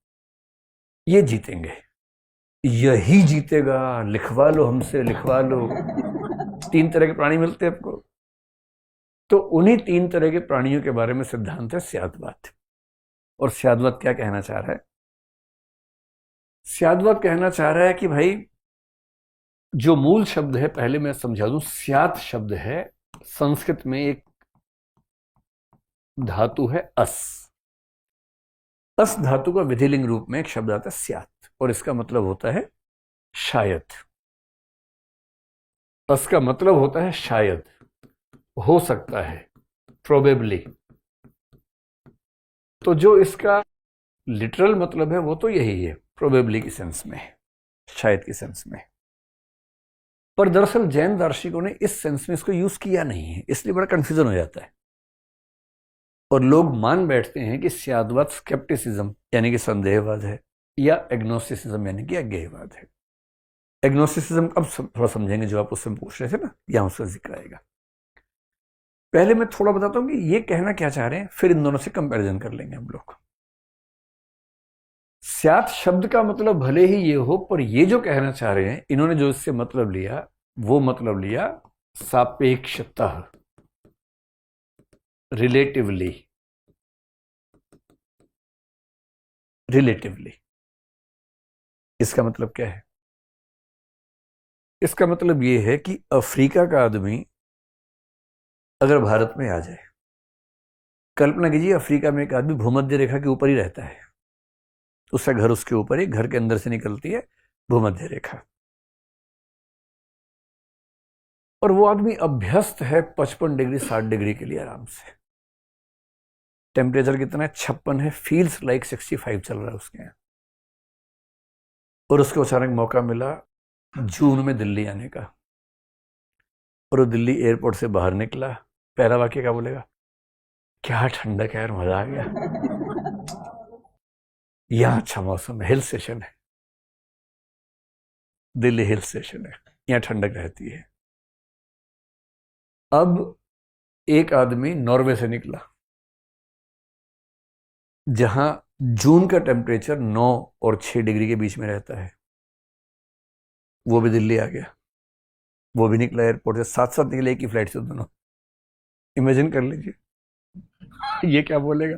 ये जीतेंगे, यही जीतेगा, लिखवा लो हमसे, लिखवा लो। 3 तरह के प्राणी मिलते हैं आपको, तो उन्हीं 3 तरह के प्राणियों के बारे में सिद्धांत है स्यादवाद। और स्यादवाद क्या कहना चाह रहा है, स्यादवाद कहना चाह रहा है कि भाई जो मूल शब्द है, पहले मैं समझा दूं, स्यात शब्द है, संस्कृत में एक धातु है अस। अस धातु का विधिलिंग रूप में एक शब्द आता है स्यात्, और इसका मतलब होता है शायद। अस का मतलब होता है शायद, हो सकता है, प्रोबेबली। तो जो इसका लिटरल मतलब है वो तो यही है, प्रोबेबली की सेंस में, शायद की सेंस में। पर दरअसल जैन दार्शनिकों ने इस सेंस में इसको यूज किया नहीं है, इसलिए बड़ा कंफ्यूजन हो जाता है। और लोग मान बैठते हैं कि स्याद्वाद स्केप्टिसिज्म यानी कि संदेहवाद है, या एग्नोस्टिसिज्म यानी कि अज्ञेयवाद है। एग्नोस्टिसिज्म अब थोड़ा समझेंगे, जो आप उससे पूछ रहे थे ना, यहां उसका जिक्र आएगा। पहले मैं थोड़ा बताता हूं कि ये कहना क्या चाह रहे हैं, फिर इन दोनों से कंपैरिजन कर लेंगे हम लोग। स्यात् शब्द का मतलब भले ही ये हो, पर ये जो कहना चाह रहे हैं, इन्होंने जो इससे मतलब लिया, वो मतलब लिया सापेक्षतः, रिलेटिवली। रिलेटिवली इसका मतलब क्या है? इसका मतलब ये है कि अफ्रीका का आदमी अगर भारत में आ जाए, कल्पना कीजिए अफ्रीका में एक आदमी भूमध्य रेखा के ऊपर ही रहता है, उसका घर उसके ऊपर ही, घर के अंदर से निकलती है भूमध्य रेखा, और वो आदमी अभ्यस्त है 55 डिग्री 60 डिग्री के लिए आराम से। टेम्परेचर कितना है? 56 है, फील्स लाइक 65 चल रहा है उसके यहाँ। और उसको अचानक मौका मिला जून में दिल्ली आने का, और वो दिल्ली एयरपोर्ट से बाहर निकला, पहला वाक्य क्या बोलेगा? क्या ठंडक है यार, मजा आ गया, यहाँ अच्छा मौसम है, हिल स्टेशन है, दिल्ली हिल स्टेशन है, यहाँ ठंडक रहती है। अब एक आदमी नॉर्वे से निकला, जहां जून का टेम्परेचर 9 और 6 डिग्री के बीच में रहता है, वो भी दिल्ली आ गया, वो भी निकला एयरपोर्ट से, साथ साथ निकले एक ही फ्लाइट से दोनों। इमेजिन कर लीजिए, ये क्या बोलेगा?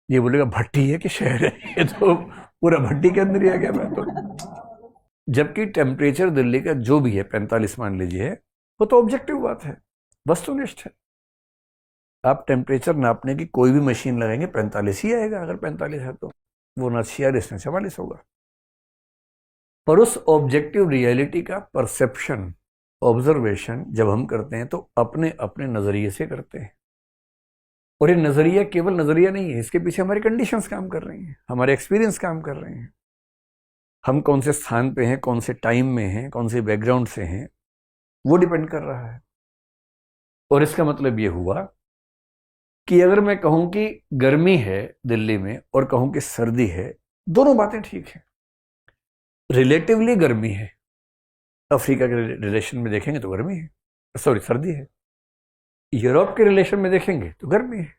ये बोलेगा भट्टी है कि शहर है, ये तो पूरा भट्टी के अंदर ही आ गया मैं तो। जबकि टेम्परेचर दिल्ली का जो भी है 45 मान लीजिए, वो तो ऑब्जेक्टिव बात है, वस्तुनिष्ठ है। आप टेम्परेचर नापने की कोई भी मशीन लगाएंगे 45 ही आएगा, अगर 45 है तो, वो ना 46 ना 44 होगा। पर उस ऑब्जेक्टिव रियलिटी का परसेप्शन, ऑब्जर्वेशन जब हम करते हैं तो अपने अपने नजरिए से करते हैं। और ये नजरिया केवल नजरिया नहीं है, इसके पीछे हमारी कंडीशंस काम कर रही हैं, हमारे एक्सपीरियंस काम कर रहे हैं। हम कौन से स्थान पे हैं, कौन से टाइम में हैं, कौन से बैकग्राउंड से हैं, वो डिपेंड कर रहा है। और इसका मतलब ये हुआ कि अगर मैं कहूं कि गर्मी है दिल्ली में और कहूं कि सर्दी है, दोनों बातें ठीक है। रिलेटिवली गर्मी है, अफ्रीका के रिलेशन में देखेंगे तो गर्मी है, सॉरी सर्दी है। यूरोप के रिलेशन में देखेंगे तो गर्मी है।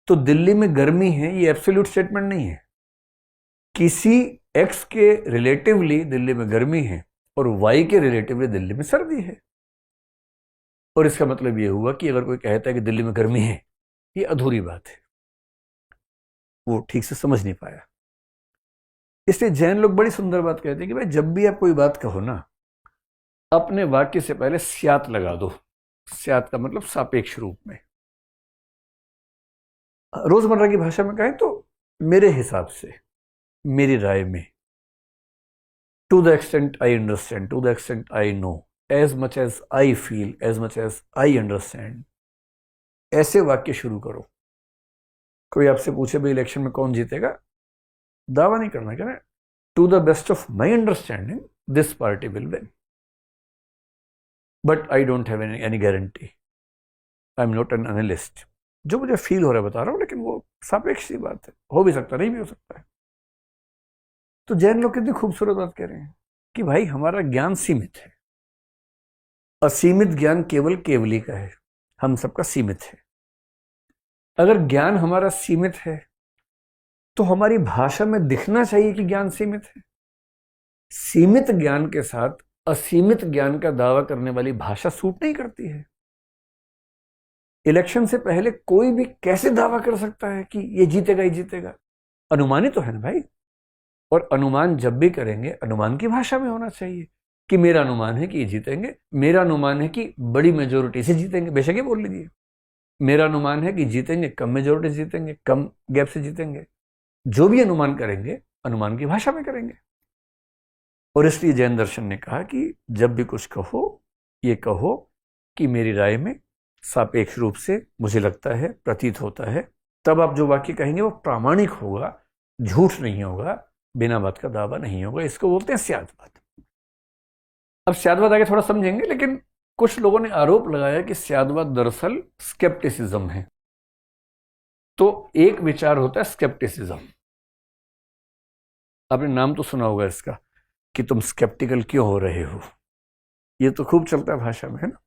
तो दिल्ली में गर्मी है ये एब्सोल्यूट स्टेटमेंट नहीं है। किसी एक्स के रिलेटिवली दिल्ली में गर्मी है और वाई के रिलेटिवली दिल्ली में सर्दी है। और इसका मतलब यह हुआ कि अगर कोई कहता है कि दिल्ली में गर्मी है, ये अधूरी बात है, वो ठीक से समझ नहीं पाया। इसलिए जैन लोग बड़ी सुंदर बात कहते हैं कि भाई जब भी आप कोई बात कहो ना, अपने वाक्य से पहले स्यात् लगा दो। स्यात् का मतलब सापेक्ष रूप में। रोजमर्रा की भाषा में कहें तो मेरे हिसाब से, मेरी राय में, to the extent I understand, to the extent I know, as much as I feel, as much as I understand, ऐसे वाक्य शुरू करो। कोई आपसे पूछे भाई इलेक्शन में कौन जीतेगा, दावा नहीं करना, कहना to the best of my understanding this party will win, but I don't have any guarantee, I am not an analyst. जो मुझे फील हो रहा है बता रहा हूं, लेकिन वो सापेक्ष सी बात है, हो भी सकता नहीं भी हो सकता है। तो जैन लोग कितनी खूबसूरत बात कह रहे हैं कि भाई हमारा ज्ञान सीमित है, असीमित ज्ञान केवल केवली का है, हम सबका सीमित है। अगर ज्ञान हमारा सीमित है तो हमारी भाषा में दिखना चाहिए कि ज्ञान सीमित है। सीमित ज्ञान के साथ असीमित ज्ञान का दावा करने वाली भाषा सूट नहीं करती है। इलेक्शन से पहले कोई भी कैसे दावा कर सकता है कि ये जीतेगा, ये जीतेगा? अनुमानित तो है ना भाई। और अनुमान जब भी करेंगे, अनुमान की भाषा में होना चाहिए कि मेरा अनुमान है कि ये जीतेंगे, मेरा अनुमान है कि बड़ी मेजोरिटी से जीतेंगे, बेशक ये बोल लीजिए। मेरा अनुमान है कि जीतेंगे, कम मेजोरिटी से जीतेंगे, कम गैप से जीतेंगे। जो भी अनुमान करेंगे अनुमान की भाषा में करेंगे। और इसलिए जैन दर्शन ने कहा कि जब भी कुछ कहो ये कहो कि मेरी राय में सापेक्ष रूप से मुझे लगता है, प्रतीत होता है, तब आप जो वाक्य कहेंगे वो प्रामाणिक होगा, झूठ नहीं होगा, बिना बात का दावा नहीं होगा। इसको बोलते हैं स्यादवाद। अब स्यादवाद आगे थोड़ा समझेंगे, लेकिन कुछ लोगों ने आरोप लगाया कि स्यादवाद दरअसल स्केप्टिसिज्म है। तो एक विचार होता है स्केप्टिसिज्म। आपने नाम तो सुना होगा इसका कि तुम स्केप्टिकल क्यों हो रहे हो, ये तो खूब चलता है भाषा में, है ना।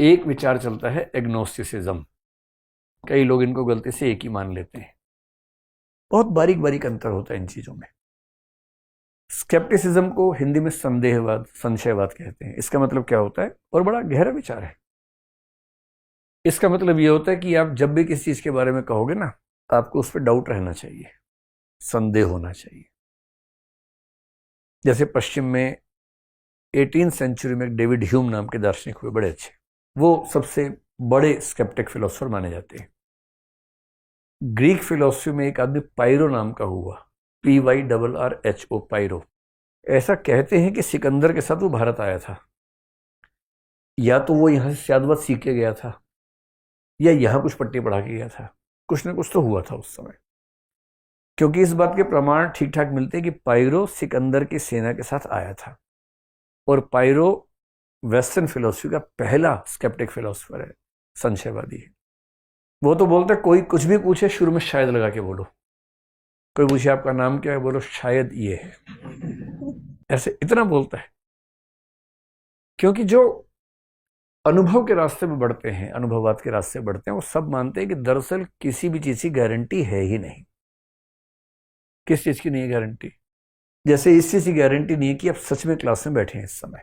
एक विचार चलता है एग्नोस्टिसिज्म। कई लोग इनको गलती से एक ही मान लेते हैं। बहुत बारीक बारीक अंतर होता है इन चीजों में। स्केप्टिसिज्म को हिंदी में संदेहवाद, संशयवाद कहते हैं। इसका मतलब क्या होता है, और बड़ा गहरा विचार है। इसका मतलब यह होता है कि आप जब भी किसी चीज के बारे में कहोगे ना, आपको उस पर डाउट रहना चाहिए, संदेह होना चाहिए। जैसे पश्चिम में 18वीं सेंचुरी में एक डेविड ह्यूम नाम के दार्शनिक हुए, बड़े अच्छे। वो सबसे बड़े स्केप्टिक फिलोसोफर माने जाते हैं। ग्रीक फिलोसफी में एक आदमी पायरो नाम का हुआ, PYRRHO, पायरो। ऐसा कहते हैं कि सिकंदर के साथ वो भारत आया था। या तो वो यहां से स्यादवाद सीख के गया था, या यहां कुछ पट्टी पढ़ा के गया था। कुछ ना कुछ तो हुआ था उस समय, क्योंकि इस बात के प्रमाण ठीक ठाक मिलते हैं कि पायरो सिकंदर की सेना के साथ आया था। और पायरो वेस्टर्न फिलोसफी का पहला स्केप्टिक फिलोसफर है, संशयवादी है। वो तो बोलते कोई कुछ भी पूछे शुरू में शायद लगा के बोलो। कोई पूछे आपका नाम क्या है, बोलो शायद ये है। ऐसे इतना बोलता है, क्योंकि जो अनुभव के रास्ते में बढ़ते हैं, अनुभववाद के रास्ते बढ़ते हैं, वो सब मानते हैं कि दरअसल किसी भी चीज की गारंटी है ही नहीं। किस चीज की नहीं है गारंटी? जैसे इस चीज की गारंटी नहीं है कि आप सच में क्लास में बैठे हैं इस समय।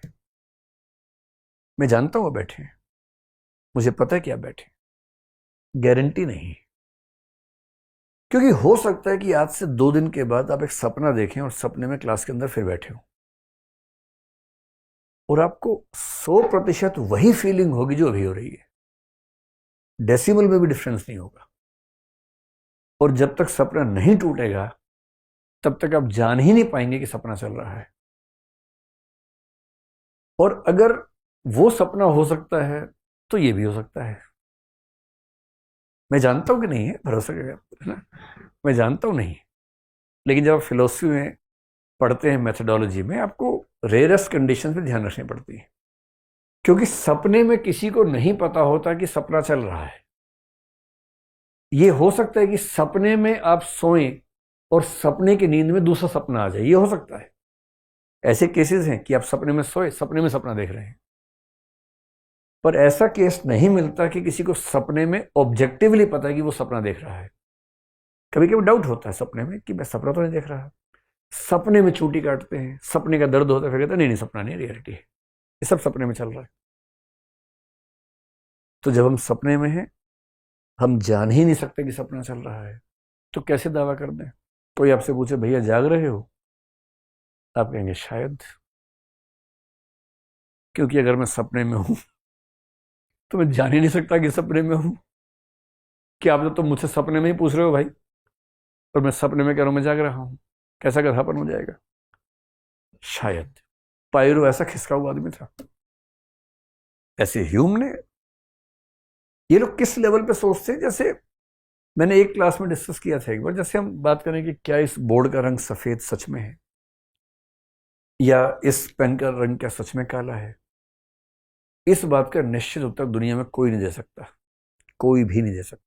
मैं जानता हूं आप बैठे हैं, मुझे पता है कि आप बैठे हैं, गारंटी नहीं। क्योंकि हो सकता है कि आज से 2 दिन के बाद आप एक सपना देखें और सपने में क्लास के अंदर फिर बैठे हो, और आपको 100% वही फीलिंग होगी जो अभी हो रही है। डेसिमल में भी डिफरेंस नहीं होगा। और जब तक सपना नहीं टूटेगा तब तक आप जान ही नहीं पाएंगे कि सपना चल रहा है। और अगर वो सपना हो सकता है तो ये भी हो सकता है। मैं जानता हूं कि नहीं है, भरोसा करेगा ना, मैं जानता हूं नहीं। लेकिन जब आप फिलोसफी में पढ़ते हैं, मेथोडोलॉजी में, आपको रेयरेस्ट कंडीशन पे ध्यान रखनी पड़ती है। क्योंकि सपने में किसी को नहीं पता होता कि सपना चल रहा है। ये हो सकता है कि सपने में आप सोएं और सपने की नींद में दूसरा सपना आ जाए, ये हो सकता है। ऐसे केसेस हैं कि आप सपने में सोए, सपने में सपना देख रहे हैं। पर ऐसा केस नहीं मिलता कि किसी को सपने में ऑब्जेक्टिवली पता है कि वो सपना देख रहा है। कभी कभी डाउट होता है सपने में कि मैं सपना तो नहीं देख रहा। सपने में चूंटी काटते हैं, सपने का दर्द होता है, फिर कहते हैं नहीं नहीं सपना नहीं, रियलिटी है, ये सब सपने में चल रहा है। तो जब हम सपने में हैं, हम जान ही नहीं सकते कि सपना चल रहा है, तो कैसे दावा कर दें? कोई आपसे पूछे भैया जाग रहे हो, आप कहेंगे शायद। क्योंकि अगर मैं सपने में हूं तो मैं जान ही नहीं सकता कि सपने में हूं। क्या आप तो मुझसे सपने में ही पूछ रहे हो भाई, और मैं सपने में कह रहा हूं मैं जाग रहा हूं, कैसा गधापन हो जाएगा। शायद पायरो ऐसा खिसका हुआ आदमी था। ऐसे ह्यूम ने, ये लोग किस लेवल पे सोचते हैं, जैसे मैंने एक क्लास में डिस्कस किया था एक बार, जैसे हम बात करें कि क्या इस बोर्ड का रंग सफेद सच में है, या इस पेन का रंग क्या सच में काला है। इस बात का निश्चित उत्तर दुनिया में कोई नहीं दे सकता, कोई भी नहीं दे सकता।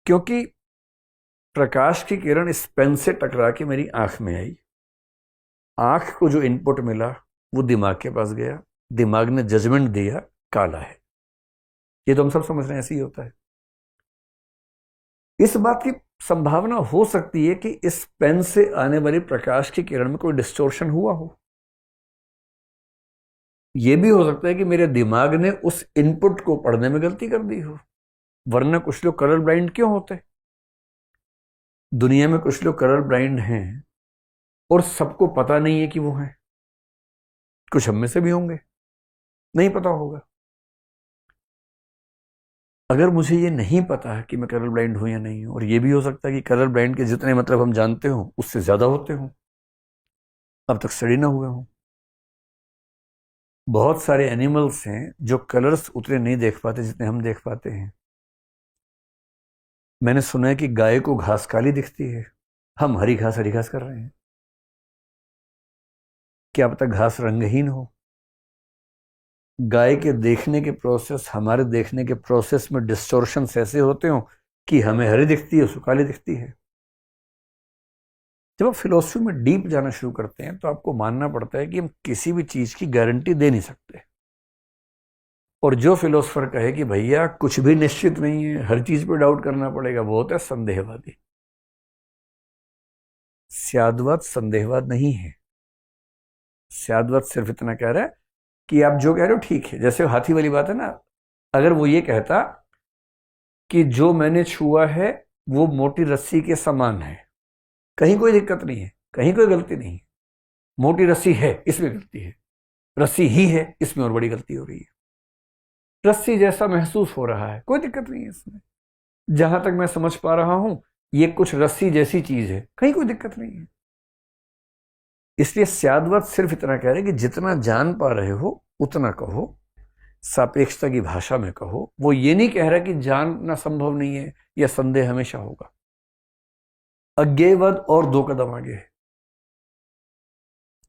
क्योंकि प्रकाश की किरण इस पेन से टकरा के मेरी आंख में आई, आंख को जो इनपुट मिला वो दिमाग के पास गया, दिमाग ने जजमेंट दिया काला है। ये तो हम सब समझ रहे हैं, ऐसे ही होता है। इस बात की संभावना हो सकती है कि इस पेन से आने वाली प्रकाश की किरण में कोई डिस्टोर्शन हुआ हो। यह भी हो सकता है कि मेरे दिमाग ने उस इनपुट को पढ़ने में गलती कर दी हो, वरना कुछ लोग कलर ब्लाइंड क्यों होते? दुनिया में कुछ लोग कलर ब्लाइंड हैं और सबको पता नहीं है कि वो हैं। कुछ हम में से भी होंगे, नहीं पता होगा। अगर मुझे ये नहीं पता कि मैं कलर ब्लाइंड हूं या नहीं हूं, और ये भी हो सकता है कि कलर ब्लाइंड के जितने मतलब हम जानते हो उससे ज्यादा होते हों, अब तक स्टडी ना हुए हों। बहुत सारे एनिमल्स हैं जो कलर्स उतने नहीं देख पाते जितने हम देख पाते हैं। मैंने सुना है कि गाय को घास काली दिखती है, हम हरी घास कर रहे हैं। क्या पता घास रंगहीन हो। गाय के देखने के प्रोसेस हमारे देखने के प्रोसेस में डिस्टोर्शंस ऐसे होते हो कि हमें हरी दिखती है, उसको काली दिखती है। जब आप फिलोसफी में डीप जाना शुरू करते हैं तो आपको मानना पड़ता है कि हम किसी भी चीज की गारंटी दे नहीं सकते। और जो फिलोसफर कहे कि भैया कुछ भी निश्चित नहीं है, हर चीज पे डाउट करना पड़ेगा, वो होता है संदेहवादी। स्यादवाद संदेहवाद नहीं है। स्यादवाद सिर्फ इतना कह रहा है कि आप जो कह रहे हो ठीक है। जैसे हाथी वाली बात है ना, अगर वो ये कहता कि जो मैंने छुआ है वो मोटी रस्सी के समान है, कहीं कोई दिक्कत नहीं है, कहीं कोई गलती नहीं है। मोटी रस्सी है इसमें गलती है, रस्सी ही है इसमें और बड़ी गलती हो रही है। रस्सी जैसा महसूस हो रहा है, कोई दिक्कत नहीं है इसमें। जहां तक मैं समझ पा रहा हूं ये कुछ रस्सी जैसी चीज है, कहीं कोई दिक्कत नहीं है। इसलिए स्यादवाद सिर्फ इतना कह रहे कि जितना जान पा रहे हो उतना कहो, सापेक्षता की भाषा में कहो। वो ये नहीं कह रहा कि जानना संभव नहीं है या संदेह हमेशा होगा। अज्ञेयवाद और दो कदम आगे है।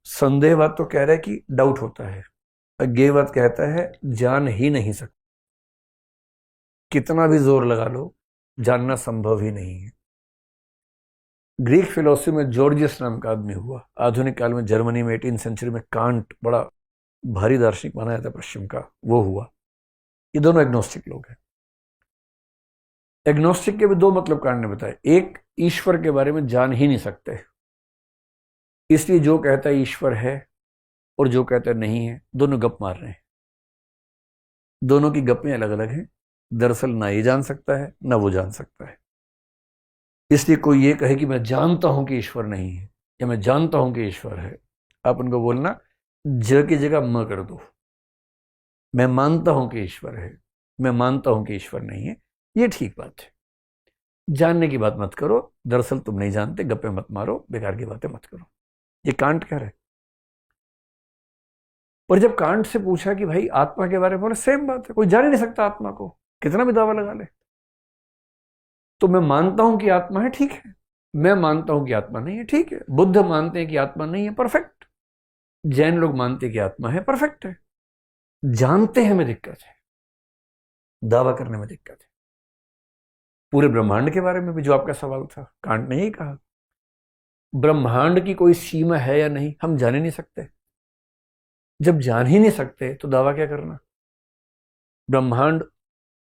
संदेहवाद तो कह रहा है कि डाउट होता है, अज्ञेयवाद कहता है जान ही नहीं सकता, कितना भी जोर लगा लो जानना संभव ही नहीं है। ग्रीक फिलोसफी में जॉर्जियस नाम का आदमी हुआ, आधुनिक काल में जर्मनी में 18वीं सेंचुरी में कांट बड़ा भारी दार्शनिक माना जाता है पश्चिम का, वो हुआ। ये दोनों एग्नोस्टिक लोग हैं। एग्नोस्टिक के भी दो मतलब कांट ने बताए। एक, ईश्वर के बारे में जान ही नहीं सकते, इसलिए जो कहता है ईश्वर है और जो कहता है नहीं है, दोनों गप मार रहे हैं। दोनों की गप्पें अलग अलग हैं। दरअसल ना ये जान सकता है ना वो जान सकता है। इसलिए कोई ये कहे कि मैं जानता हूं कि ईश्वर नहीं है या मैं जानता हूं कि ईश्वर है, आप उनको बोलना ज की जगह म कर दो। मैं मानता हूं कि ईश्वर है, मैं मानता हूं कि ईश्वर नहीं है, ये ठीक बात है। जानने की बात मत करो, दरअसल तुम नहीं जानते, गप्पे मत मारो, बेकार की बातें मत करो। ये कांट कह रहे। पर जब कांट से पूछा कि भाई आत्मा के बारे में, बोले सेम बात है, कोई जान ही नहीं सकता आत्मा को, कितना भी दावा लगा ले। तो मैं मानता हूं कि आत्मा है, ठीक है। मैं मानता हूं कि आत्मा नहीं है, ठीक है। बुद्ध मानते हैं कि आत्मा नहीं है, परफेक्ट। जैन लोग मानते हैं कि आत्मा है, परफेक्ट है। जानते हैं में दिक्कत है, दावा करने में दिक्कत है। पूरे ब्रह्मांड के बारे में भी जो आपका सवाल था, कांट ने यही कहा, ब्रह्मांड की कोई सीमा है या नहीं हम जान ही नहीं सकते। जब जान ही नहीं सकते तो दावा क्या करना। ब्रह्मांड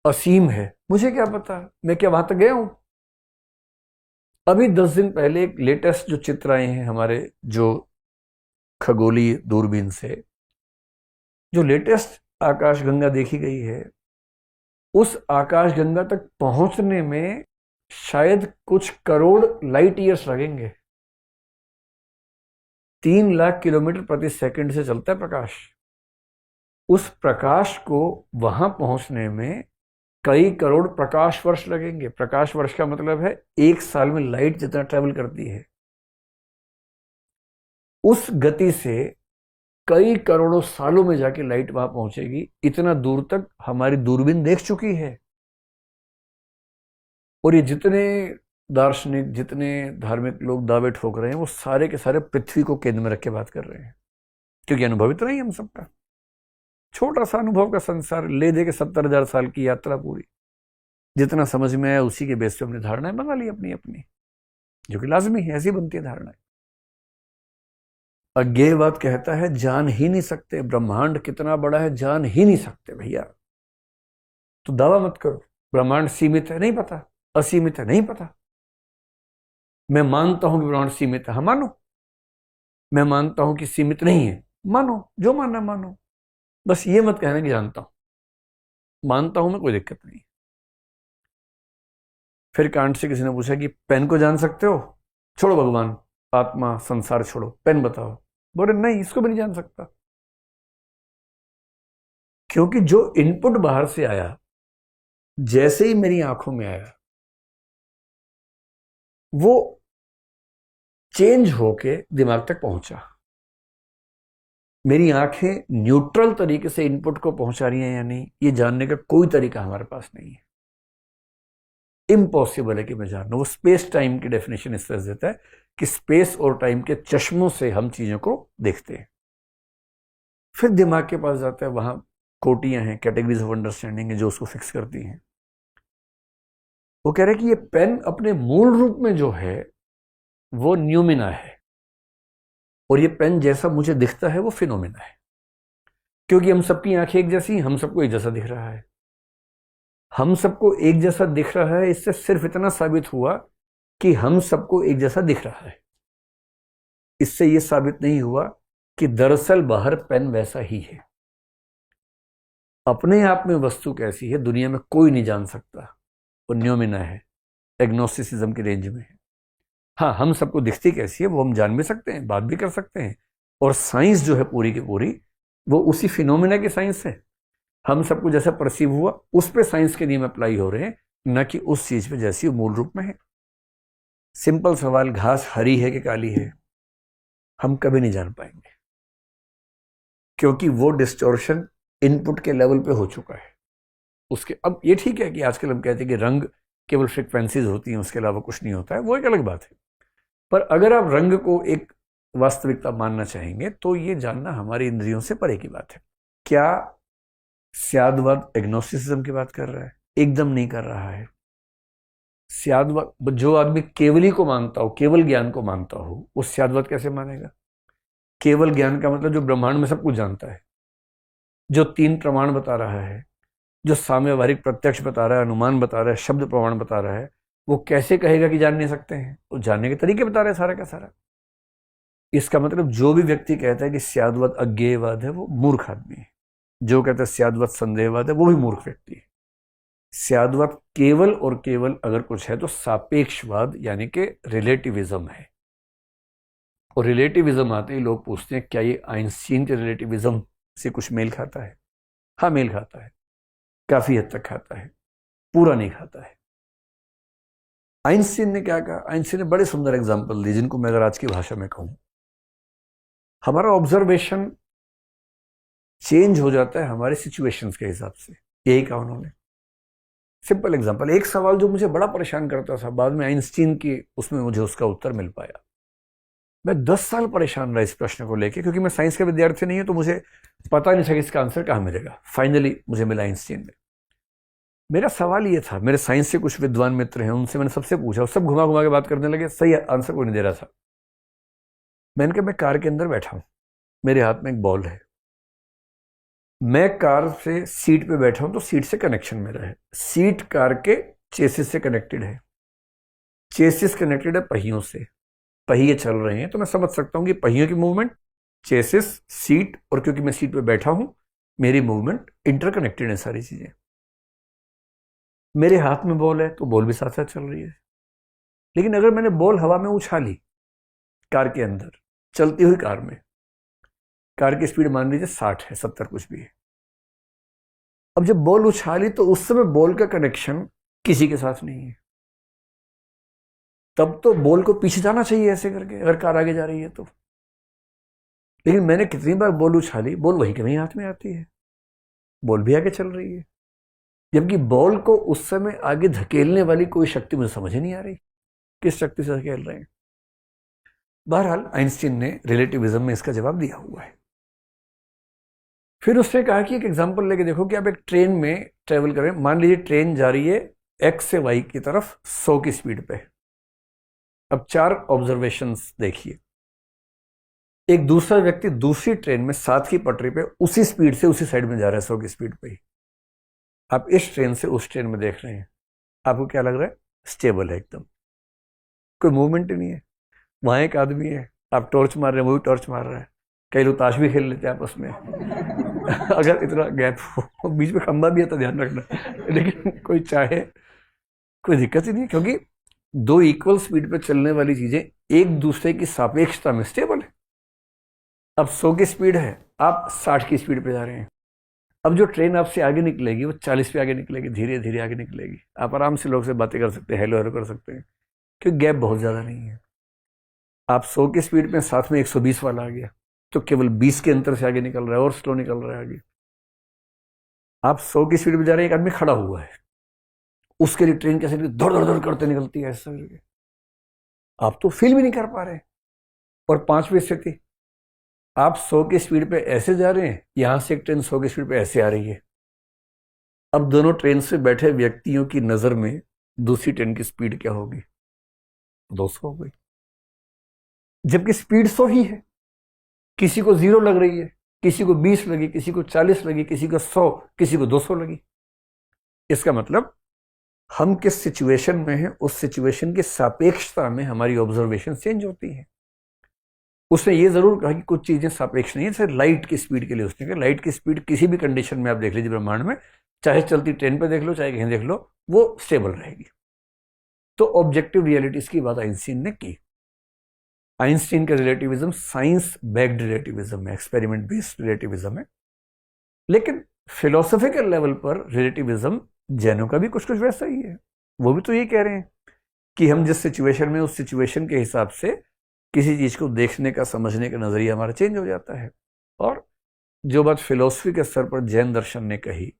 असीम है, मुझे क्या पता, मैं क्या वहां तक गया हूं। अभी 10 दिन पहले एक लेटेस्ट जो चित्र आए हैं हमारे जो खगोलीय दूरबीन से, जो लेटेस्ट आकाशगंगा देखी गई है, उस आकाशगंगा तक पहुंचने में शायद कुछ करोड़ लाइट ईयर्स लगेंगे। 3 लाख किलोमीटर प्रति सेकंड से चलता है प्रकाश। उस प्रकाश को वहां पहुंचने में कई करोड़ प्रकाश वर्ष लगेंगे। प्रकाश वर्ष का मतलब है 1 साल में लाइट जितना ट्रेवल करती है, उस गति से कई करोड़ों सालों में जाके लाइट वहां पहुंचेगी। इतना दूर तक हमारी दूरबीन देख चुकी है। और ये जितने दार्शनिक, जितने धार्मिक लोग दावे ठोक रहे हैं, वो सारे के सारे पृथ्वी को केंद्र में रख के बात कर रहे हैं, क्योंकि अनुभव इतना ही हम सबका, छोटा सा अनुभव का संसार, ले दे के 70,000 साल की यात्रा पूरी, जितना समझ में आया उसी के बेस पे हमने धारणाएं बना ली अपनी अपनी, जो कि लाजमी है, ऐसी बनती है धारणाएं। अज्ञेयवाद कहता है जान ही नहीं सकते, ब्रह्मांड कितना बड़ा है जान ही नहीं सकते भैया। तो दावा मत करो ब्रह्मांड सीमित है, नहीं पता, असीमित है, नहीं पता। मैं मानता हूं कि ब्रह्मांड सीमित है, हाँ मानो। मैं मानता हूं कि सीमित नहीं है, मानो, जो मानना मानो। बस ये मत कहना कि जानता हूं। मानता हूं मैं, कोई दिक्कत नहीं। फिर कांट से किसी ने पूछा कि पेन को जान सकते हो? छोड़ो भगवान, आत्मा, संसार छोड़ो, पेन बताओ। बोले नहीं, इसको भी नहीं जान सकता, क्योंकि जो इनपुट बाहर से आया जैसे ही मेरी आंखों में आया वो चेंज होके दिमाग तक पहुंचा। मेरी आंखें न्यूट्रल तरीके से इनपुट को पहुंचा रही हैं या नहीं, ये जानने का कोई तरीका हमारे पास नहीं है। इम्पॉसिबल है कि मैं जान लूं। वो स्पेस टाइम की डेफिनेशन इस तरह देता है कि स्पेस और टाइम के चश्मों से हम चीजों को देखते हैं। फिर दिमाग के पास जाता है, वहां कोटियां हैं, कैटेगरीज ऑफ अंडरस्टैंडिंग है जो उसको फिक्स करती हैं। वो कह रहे हैं कि ये पेन अपने मूल रूप में जो है वो न्यूमिना है, और ये पेन जैसा मुझे दिखता है वो फिनोमिना है। क्योंकि हम सबकी आंखें एक जैसी, हम सबको एक जैसा दिख रहा है। हम सबको एक जैसा दिख रहा है, इससे सिर्फ इतना साबित हुआ कि हम सबको एक जैसा दिख रहा है। इससे यह साबित नहीं हुआ कि दरअसल बाहर पेन वैसा ही है। अपने आप में वस्तु कैसी है दुनिया में कोई नहीं जान सकता, वो न्यूमिना है, एग्नोस्टिसिज्म की रेंज में है। हाँ, हम सबको दिखती कैसी है वो हम जान भी सकते हैं, बात भी कर सकते हैं, और साइंस जो है पूरी की पूरी वो उसी फिनोमिना की साइंस है। हम सबको जैसा परसीव हुआ उस पे साइंस के नियम अप्लाई हो रहे हैं, न कि उस चीज पे जैसी वो मूल रूप में है। सिंपल सवाल, घास हरी है कि काली है, हम कभी नहीं जान पाएंगे, क्योंकि वो डिस्टॉर्शन इनपुट के लेवल पे हो चुका है उसके। अब ये ठीक है कि आजकल हम कहते हैं कि रंग केवल फ्रिक्वेंसीज होती हैं, उसके अलावा कुछ नहीं होता है, वो एक अलग बात है। पर अगर आप रंग को एक वास्तविकता मानना चाहेंगे तो ये जानना हमारी इंद्रियों से परे की बात है। क्या स्यादवाद एग्नोस्टिसिज्म की बात कर रहा है? एकदम नहीं कर रहा है। स्यादवाद, जो आदमी केवली को मानता हो, केवल ज्ञान को मानता हो, वो स्यादवाद कैसे मानेगा? केवल ज्ञान का मतलब जो ब्रह्मांड में सब कुछ जानता है, जो 3 प्रमाण बता रहा है, जो साम्यवहारिक प्रत्यक्ष बता रहा है, अनुमान बता रहा है, शब्द प्रमाण बता रहा है, वो कैसे कहेगा कि जान नहीं सकते हैं? वो जानने के तरीके बता रहे हैं सारा का सारा। इसका मतलब जो भी व्यक्ति कहता है कि स्यादवाद अज्ञेयवाद है वो मूर्ख आदमी है। जो कहता है स्यादवाद संदेहवाद है वो भी मूर्ख व्यक्ति है। स्यादवाद केवल और केवल अगर कुछ है तो सापेक्षवाद यानी कि रिलेटिविज्म है। और रिलेटिविज्म आते ही लोग पूछते हैं क्या ये आइंस्टीन के रिलेटिविज्म से कुछ मेल खाता है? हाँ, मेल खाता है, काफी हद तक खाता है, पूरा नहीं खाता है। आइंस्टीन ने क्या कहा? आइंस्टीन ने बड़े सुंदर एग्जाम्पल दिए, जिनको मैं अगर आज की भाषा में कहूं, हमारा ऑब्जर्वेशन चेंज हो जाता है हमारे सिचुएशंस के हिसाब से। यही कहा उन्होंने। सिंपल एग्जांपल, एक सवाल जो मुझे बड़ा परेशान करता था, बाद में आइंस्टीन की उसमें मुझे उसका उत्तर मिल पाया। मैं 10 साल परेशान रहा इस प्रश्न को लेकर, क्योंकि मैं साइंस का विद्यार्थी नहीं हूं, तो मुझे पता नहीं था कि इसका आंसर कहां मिलेगा। फाइनली मुझे मिला आइंस्टीन में। मेरा सवाल ये था, मेरे साइंस से कुछ विद्वान मित्र हैं, उनसे मैंने सबसे पूछा, सब घुमा घुमा के बात करने लगे, सही आंसर कोई नहीं दे रहा था। मैंने कहा मैं कार के अंदर बैठा हूं, मेरे हाथ में एक बॉल है, मैं कार से सीट पे बैठा हूं तो सीट से कनेक्शन मेरा है, सीट कार के चेसिस से कनेक्टेड है, चेसिस कनेक्टेड है पहियों से, पहिए चल रहे हैं, तो मैं समझ सकता हूं कि पहियों की मूवमेंट, चेसिस, सीट, और क्योंकि मैं सीट पे बैठा हूं मेरी मूवमेंट इंटरकनेक्टेड है सारी चीजें। मेरे हाथ में बॉल है तो बॉल भी साथ साथ चल रही है। लेकिन अगर मैंने बॉल हवा में उछाली कार के अंदर, चलती हुई कार में, कार की स्पीड मान लीजिए 60 है, 70 कुछ भी है, अब जब बॉल उछाली तो उस समय बॉल का कनेक्शन किसी के साथ नहीं है। तब तो बॉल को पीछे जाना चाहिए ऐसे करके, अगर कार आगे जा रही है तो। लेकिन मैंने कितनी बार बॉल उछाली, बॉल वहीं के वहीं हाथ में आती है, बॉल भी आगे चल रही है, जबकि बॉल को उस समय आगे धकेलने वाली कोई शक्ति मुझे समझ ही नहीं आ रही, किस शक्ति से धकेल रहे हैं। बहरहाल आइंस्टीन ने रिलेटिविज्म में इसका जवाब दिया हुआ है। फिर उसने कहा कि एक एग्जांपल लेके देखो कि आप एक ट्रेन में ट्रेवल करें, मान लीजिए ट्रेन जा रही है एक्स से वाई की तरफ 100 की स्पीड पे। अब 4 ऑब्जर्वेशंस देखिए। एक दूसरा व्यक्ति दूसरी ट्रेन में 7 की पटरी पे उसी स्पीड से उसी साइड में जा रहा है 100 की स्पीड पे ही। आप इस ट्रेन से उस ट्रेन में देख रहे हैं, आपको क्या लग रहा है? स्टेबल है एकदम, कोई मूवमेंट ही नहीं है। वहां एक आदमी है, आप टॉर्च मार रहे हैं, वो भी टॉर्च मार रहा है, कई लोग ताश भी खेल लेते हैं आपस में अगर इतना गैप हो, बीच में खंबा भी है तो ध्यान रखना। लेकिन कोई चाहे, कोई दिक्कत ही नहीं, क्योंकि 2 इक्वल स्पीड पे चलने वाली चीजें एक दूसरे की सापेक्षता में स्टेबल है। अब 100 की स्पीड है, आप 60 की स्पीड पे जा रहे हैं, अब जो ट्रेन आपसे आगे निकलेगी वो 40 पे आगे निकलेगी, धीरे धीरे आगे निकलेगी। आप आराम से लोग से बातें कर सकते हैं, हेलो हेलो कर सकते हैं, क्योंकि गैप बहुत ज़्यादा नहीं है। आप 100 की स्पीड में साथ में 120 वाला आ गया तो केवल 20 के अंतर से आगे निकल रहा है और स्लो निकल रहा है आगे। आप 100 की स्पीड में जा रहे हैं, एक आदमी खड़ा हुआ है, उसके लिए ट्रेन कैसे दौड़ दौड़ दौड़ करते निकलती है ऐसा करके, आप तो फील भी नहीं कर पा रहे। और 5वीं स्थिति, आप 100 की स्पीड पे ऐसे जा रहे हैं, यहां से एक ट्रेन 100 की स्पीड पे ऐसे आ रही है। अब दोनों ट्रेन से बैठे व्यक्तियों की नजर में दूसरी ट्रेन की स्पीड क्या होगी? 200 हो गई, जबकि स्पीड 100 ही है। किसी को 0 लग रही है, किसी को 20 लगी, किसी को 40 लगी, किसी को 100, किसी को 200 लगी। इसका मतलब हम किस सिचुएशन में हैं, उस सिचुएशन की सापेक्षता में हमारी ऑब्जर्वेशन चेंज होती है। उसने ये जरूर कहा कि कुछ चीजें सापेक्ष नहीं है, जैसे लाइट की स्पीड के लिए उसने कहा लाइट की स्पीड किसी भी कंडीशन में आप देख लीजिए ब्रह्मांड में, चाहे चलती ट्रेन पे देख लो, चाहे कहीं देख लो, वो स्टेबल रहेगी। तो ऑब्जेक्टिव रियलिटीज की बात आइंस्टीन ने की। आइंस्टीन का रिलेटिविज्म साइंस बैक्ड रिलेटिविज्म है, एक्सपेरिमेंट बेस्ड रिलेटिविज्म है। लेकिन फिलोसॉफिकल लेवल पर रिलेटिविज्म जैनों का भी कुछ कुछ वैसा ही है। वो भी तो ये कह रहे हैं कि हम जिस सिचुएशन में, उस सिचुएशन के हिसाब से किसी चीज को देखने का, समझने का नजरिया हमारा चेंज हो जाता है। और जो बात फिलोसफी के स्तर पर जैन दर्शन ने कही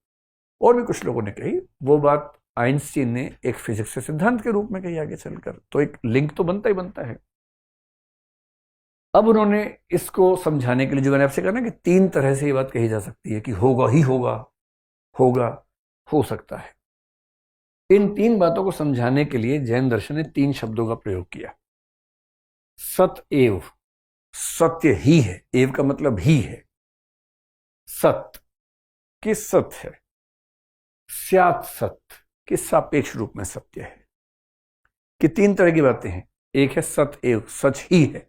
और भी कुछ लोगों ने कही, वो बात आइंस्टीन ने एक फिजिक्स के सिद्धांत के रूप में कही आगे चलकर। तो एक लिंक तो बनता ही बनता है। अब उन्होंने इसको समझाने के लिए, जो मैंने आपसे कहा ना कि 3 तरह से ये बात कही जा सकती है कि होगा ही होगा, होगा, हो सकता है। इन 3 बातों को समझाने के लिए जैन दर्शन ने 3 शब्दों का प्रयोग किया। सत एव, सत्य ही है, एव का मतलब ही है, सत्य कि सत्य है, स्यात् सत्य कि सापेक्ष रूप में सत्य है। कि 3 तरह की बातें हैं। एक है सत एव, सच ही है,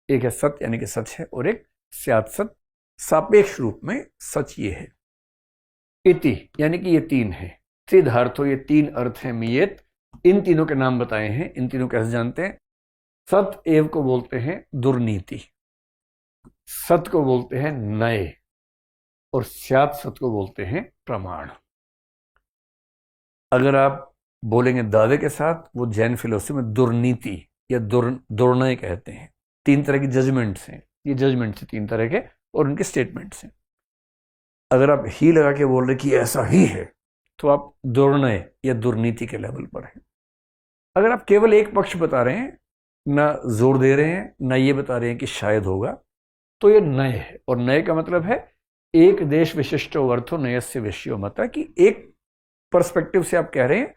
एक है सत्य यानी कि सच है, और एक स्यात् सत्य, सापेक्ष रूप में सच ये है। इति यानी कि ये 3 है। त्रिधार्थो, ये 3 अर्थ हैं मियेत। इन तीनों के नाम बताए हैं। इन तीनों कैसे जानते हैं? सत एव को बोलते हैं दुर्नीति, सत को बोलते हैं नए, और स्यात् सत को बोलते हैं प्रमाण। अगर आप बोलेंगे दावे के साथ, वो जैन फिलोसफी में दुर्नीति या दुर्नय कहते हैं। 3 तरह की जजमेंट्स हैं, ये जजमेंट्स हैं 3 तरह के, और उनके स्टेटमेंट्स हैं। अगर आप ही लगा के बोल रहे कि ऐसा ही है, तो आप दुर्नय या दुर्नीति के लेवल पर हैं। अगर आप केवल एक पक्ष बता रहे हैं, ना जोर दे रहे हैं, ना ये बता रहे हैं कि शायद होगा, तो ये नय है। और नय का मतलब है एक देश विशिष्टो अर्थो नयस्य विषयो मत, कि एक पर्सपेक्टिव से आप कह रहे हैं,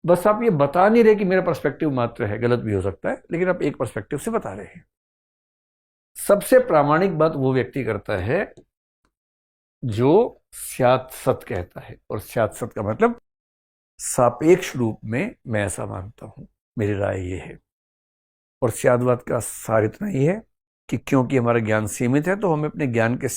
बस आप ये बता नहीं रहे कि मेरा पर्सपेक्टिव मात्र है, गलत भी हो सकता है, लेकिन आप एक पर्सपेक्टिव से बता रहे हैं। सबसे प्रामाणिक बात वो व्यक्ति करता है जो स्यात् सत कहता है। और स्यात् सत का मतलब सापेक्ष रूप में मैं ऐसा मानता हूं, मेरी राय ये है। और स्याद्वाद का सार इतना ही है कि क्योंकि हमारा ज्ञान सीमित है, तो हमें अपने ज्ञान के